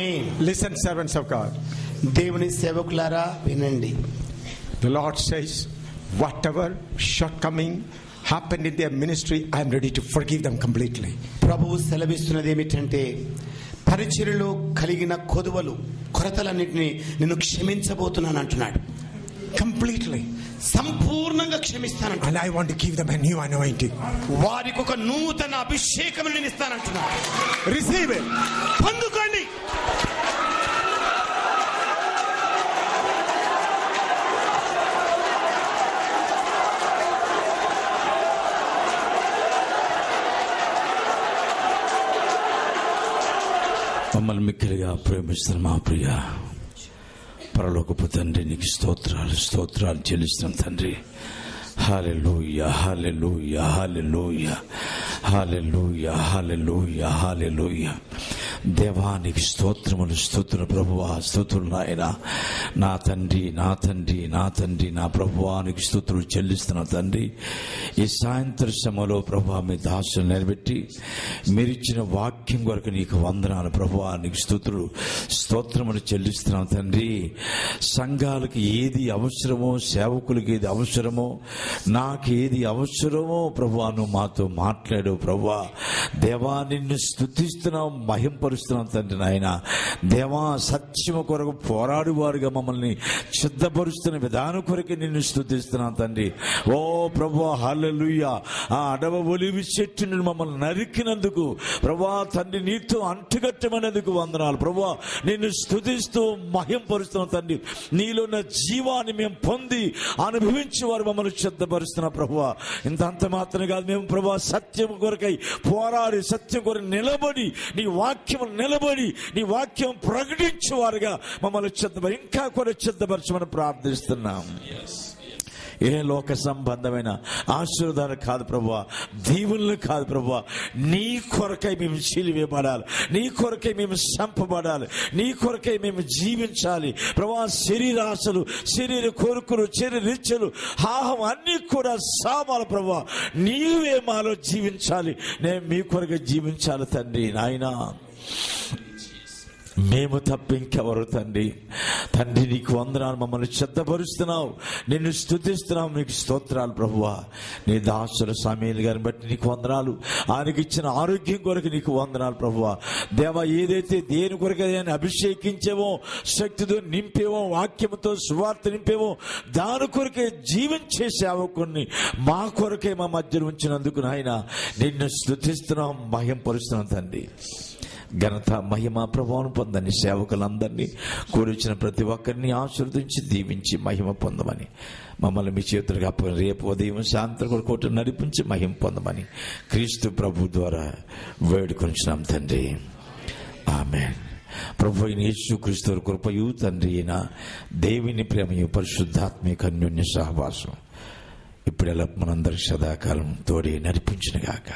B: ఆమేన్.
A: Listen, servants of God.
B: దేవుని సేవకులారా వినండి.
A: The Lord says, whatever shortcoming happened in their ministry, I am ready to forgive them completely.
B: ప్రభువు సెలవిస్తున్నది ఏమిటంటే, పరిచర్యలో కలిగిన కొదువలు కొరతలన్నిటిని నేను క్షమించబోతున్నాను అంటున్నాడు.
A: Completely.
B: సంపూర్ణంగా క్షమిస్తాను.
A: And I want to give them a new anointing.
B: వారికి ఒక నూతన అభిషేకం నేను ఇస్తానంటున్నాడు.
A: Receive it.
B: పొందుకోండి.
D: మమ్మల్ని మిక్కిలిగా ప్రేమిస్తున్న మా ప్రియ పరలోకపు తండ్రి, నీకు స్తోత్రాలు చెల్లిస్తున్నాం తండ్రి. హల్లెలూయా, హల్లెలూయా, హల్లెలూయా, హల్లెలూయా, హల్లెలూయా, హల్లెలూయా. దేవానికి స్తుతులు ప్రభువా, స్తుతులు నాయనా. నా తండ్రి, నా తండ్రి, నా తండ్రి, నా ప్రభువానికి స్తుతులు చెల్లిస్తున్నా తండ్రి. ఈ సాయంత్ర సమయంలో ప్రభువా మీ దాసులు నిలబెట్టి మీరిచ్చిన వాక్యం కొరకు నీకు వందనాలు ప్రభువా, నీకు స్తోత్రములు చెల్లిస్తున్నాం తండ్రి. సంఘాలకు ఏది అవసరమో, సేవకులకు ఏది అవసరమో, నాకు ఏది అవసరమో ప్రభువా నువ్వు మాతో మాట్లాడు ప్రభువా. దేవా నిన్ను స్తుతిస్తున్నాం, మహింపరుస్తున్నాం తండ్రి నాయన. దేవా సత్యము కొరకు పోరాడువారుగా మమ్మల్ని సిద్ధపరుస్తున్న విధానం కొరకు నిన్ను స్తుతిస్తున్నాం తండ్రి. ఓ ప్రభువా హల్లెలూయా. ఆ అడవ ఒలివి చెట్టును మమ్మల్ని నరికినందుకు ప్రభువా తండ్రి, నీతో అంటుగట్టమనేందుకు వందనాలు ప్రభువా. నిన్ను స్తుతిస్తూ మహింపరుస్తున్నాం తండ్రి. నీలో ఉన్న జీవాన్ని మేము పొంది అనుభవించే వారు మమ్మల్ని సిద్ధపరుస్తున్నా ప్రభువా. ఇంత మాత్రం కాదు, మేము ప్రభువా సత్యం కొరకై పోరాడి సత్యం కొరకు నిలబడి నీ వాక్యం నిలబడి నీ వాక్యం ప్రకటించేవారుగా మమ్మల్ని ఇంకా కూడా సిద్ధపరచమని ప్రార్థిస్తున్నాం. ఏ లోక సంబంధమైన ఆశీర్వాదాలు కాదు ప్రభువా, దీవులను కాదు ప్రభువా. నీ కొరకై మేము చీలివేయబడాలి, నీ కొరకై మేము చంపబడాలి, నీ కొరకై మేము జీవించాలి ప్రభువా. శరీరాశలు, శరీర కోరికలు, శరీరిచ్చలు, ఆహం అన్ని కూడా సామాలు ప్రభువా. నీవే మాలో జీవించాలి, నేను మీ కొరకై జీవించాలి తండ్రి నాయనా. మేము తప్ప ఇంకెవరు తండ్రి. నీకు వందనాలు, మమ్మల్ని సిద్ధపరుస్తున్నావు, నిన్ను స్తుతిస్తున్నావు, నీకు స్తోత్రాలు ప్రభువా. నీ దాసుల సమీల్ గారిని బట్టి నీకు వందనాలు, ఆయనకి ఇచ్చిన ఆరోగ్యం కొరకు నీకు వందనాలు ప్రభువా. దేవా ఏదైతే దేని కొరకు అభిషేకించేవో, శక్తితో నింపేవో, వాక్యంతో సువార్త నింపేవో, దాని కొరకే జీవించే సేవకుని మా కొరకే మా మధ్యలో ఉంచినందుకు నాయన నిన్ను స్తుతిస్తున్నాం, మహింపరుస్తున్నాం తండ్రి. ఘనత మహిమ ప్రభావం పొందని సేవకులందరినీ కూర్చిన ప్రతి ఒక్కరిని ఆశీర్వదించి దీవించి మహిమ పొందమని మమ్మల్ని మీ చేతులుగా రేపు ఉదయం సాయంత్రం కోట నడిపించి మహిమ పొందమని క్రీస్తు ప్రభు ద్వారా వేడుకొంచున్నాం తండ్రి. ఆమేన్. ప్రభు అయిన యేసుక్రీస్తు కృపయు తండ్రి అయిన దేవుని ప్రేమయు పరిశుద్ధాత్మిక అన్యోన్య సహవాసం ఇప్పుడెలా మనందరి సదాకాలం తోడే నడిపించునుగాక.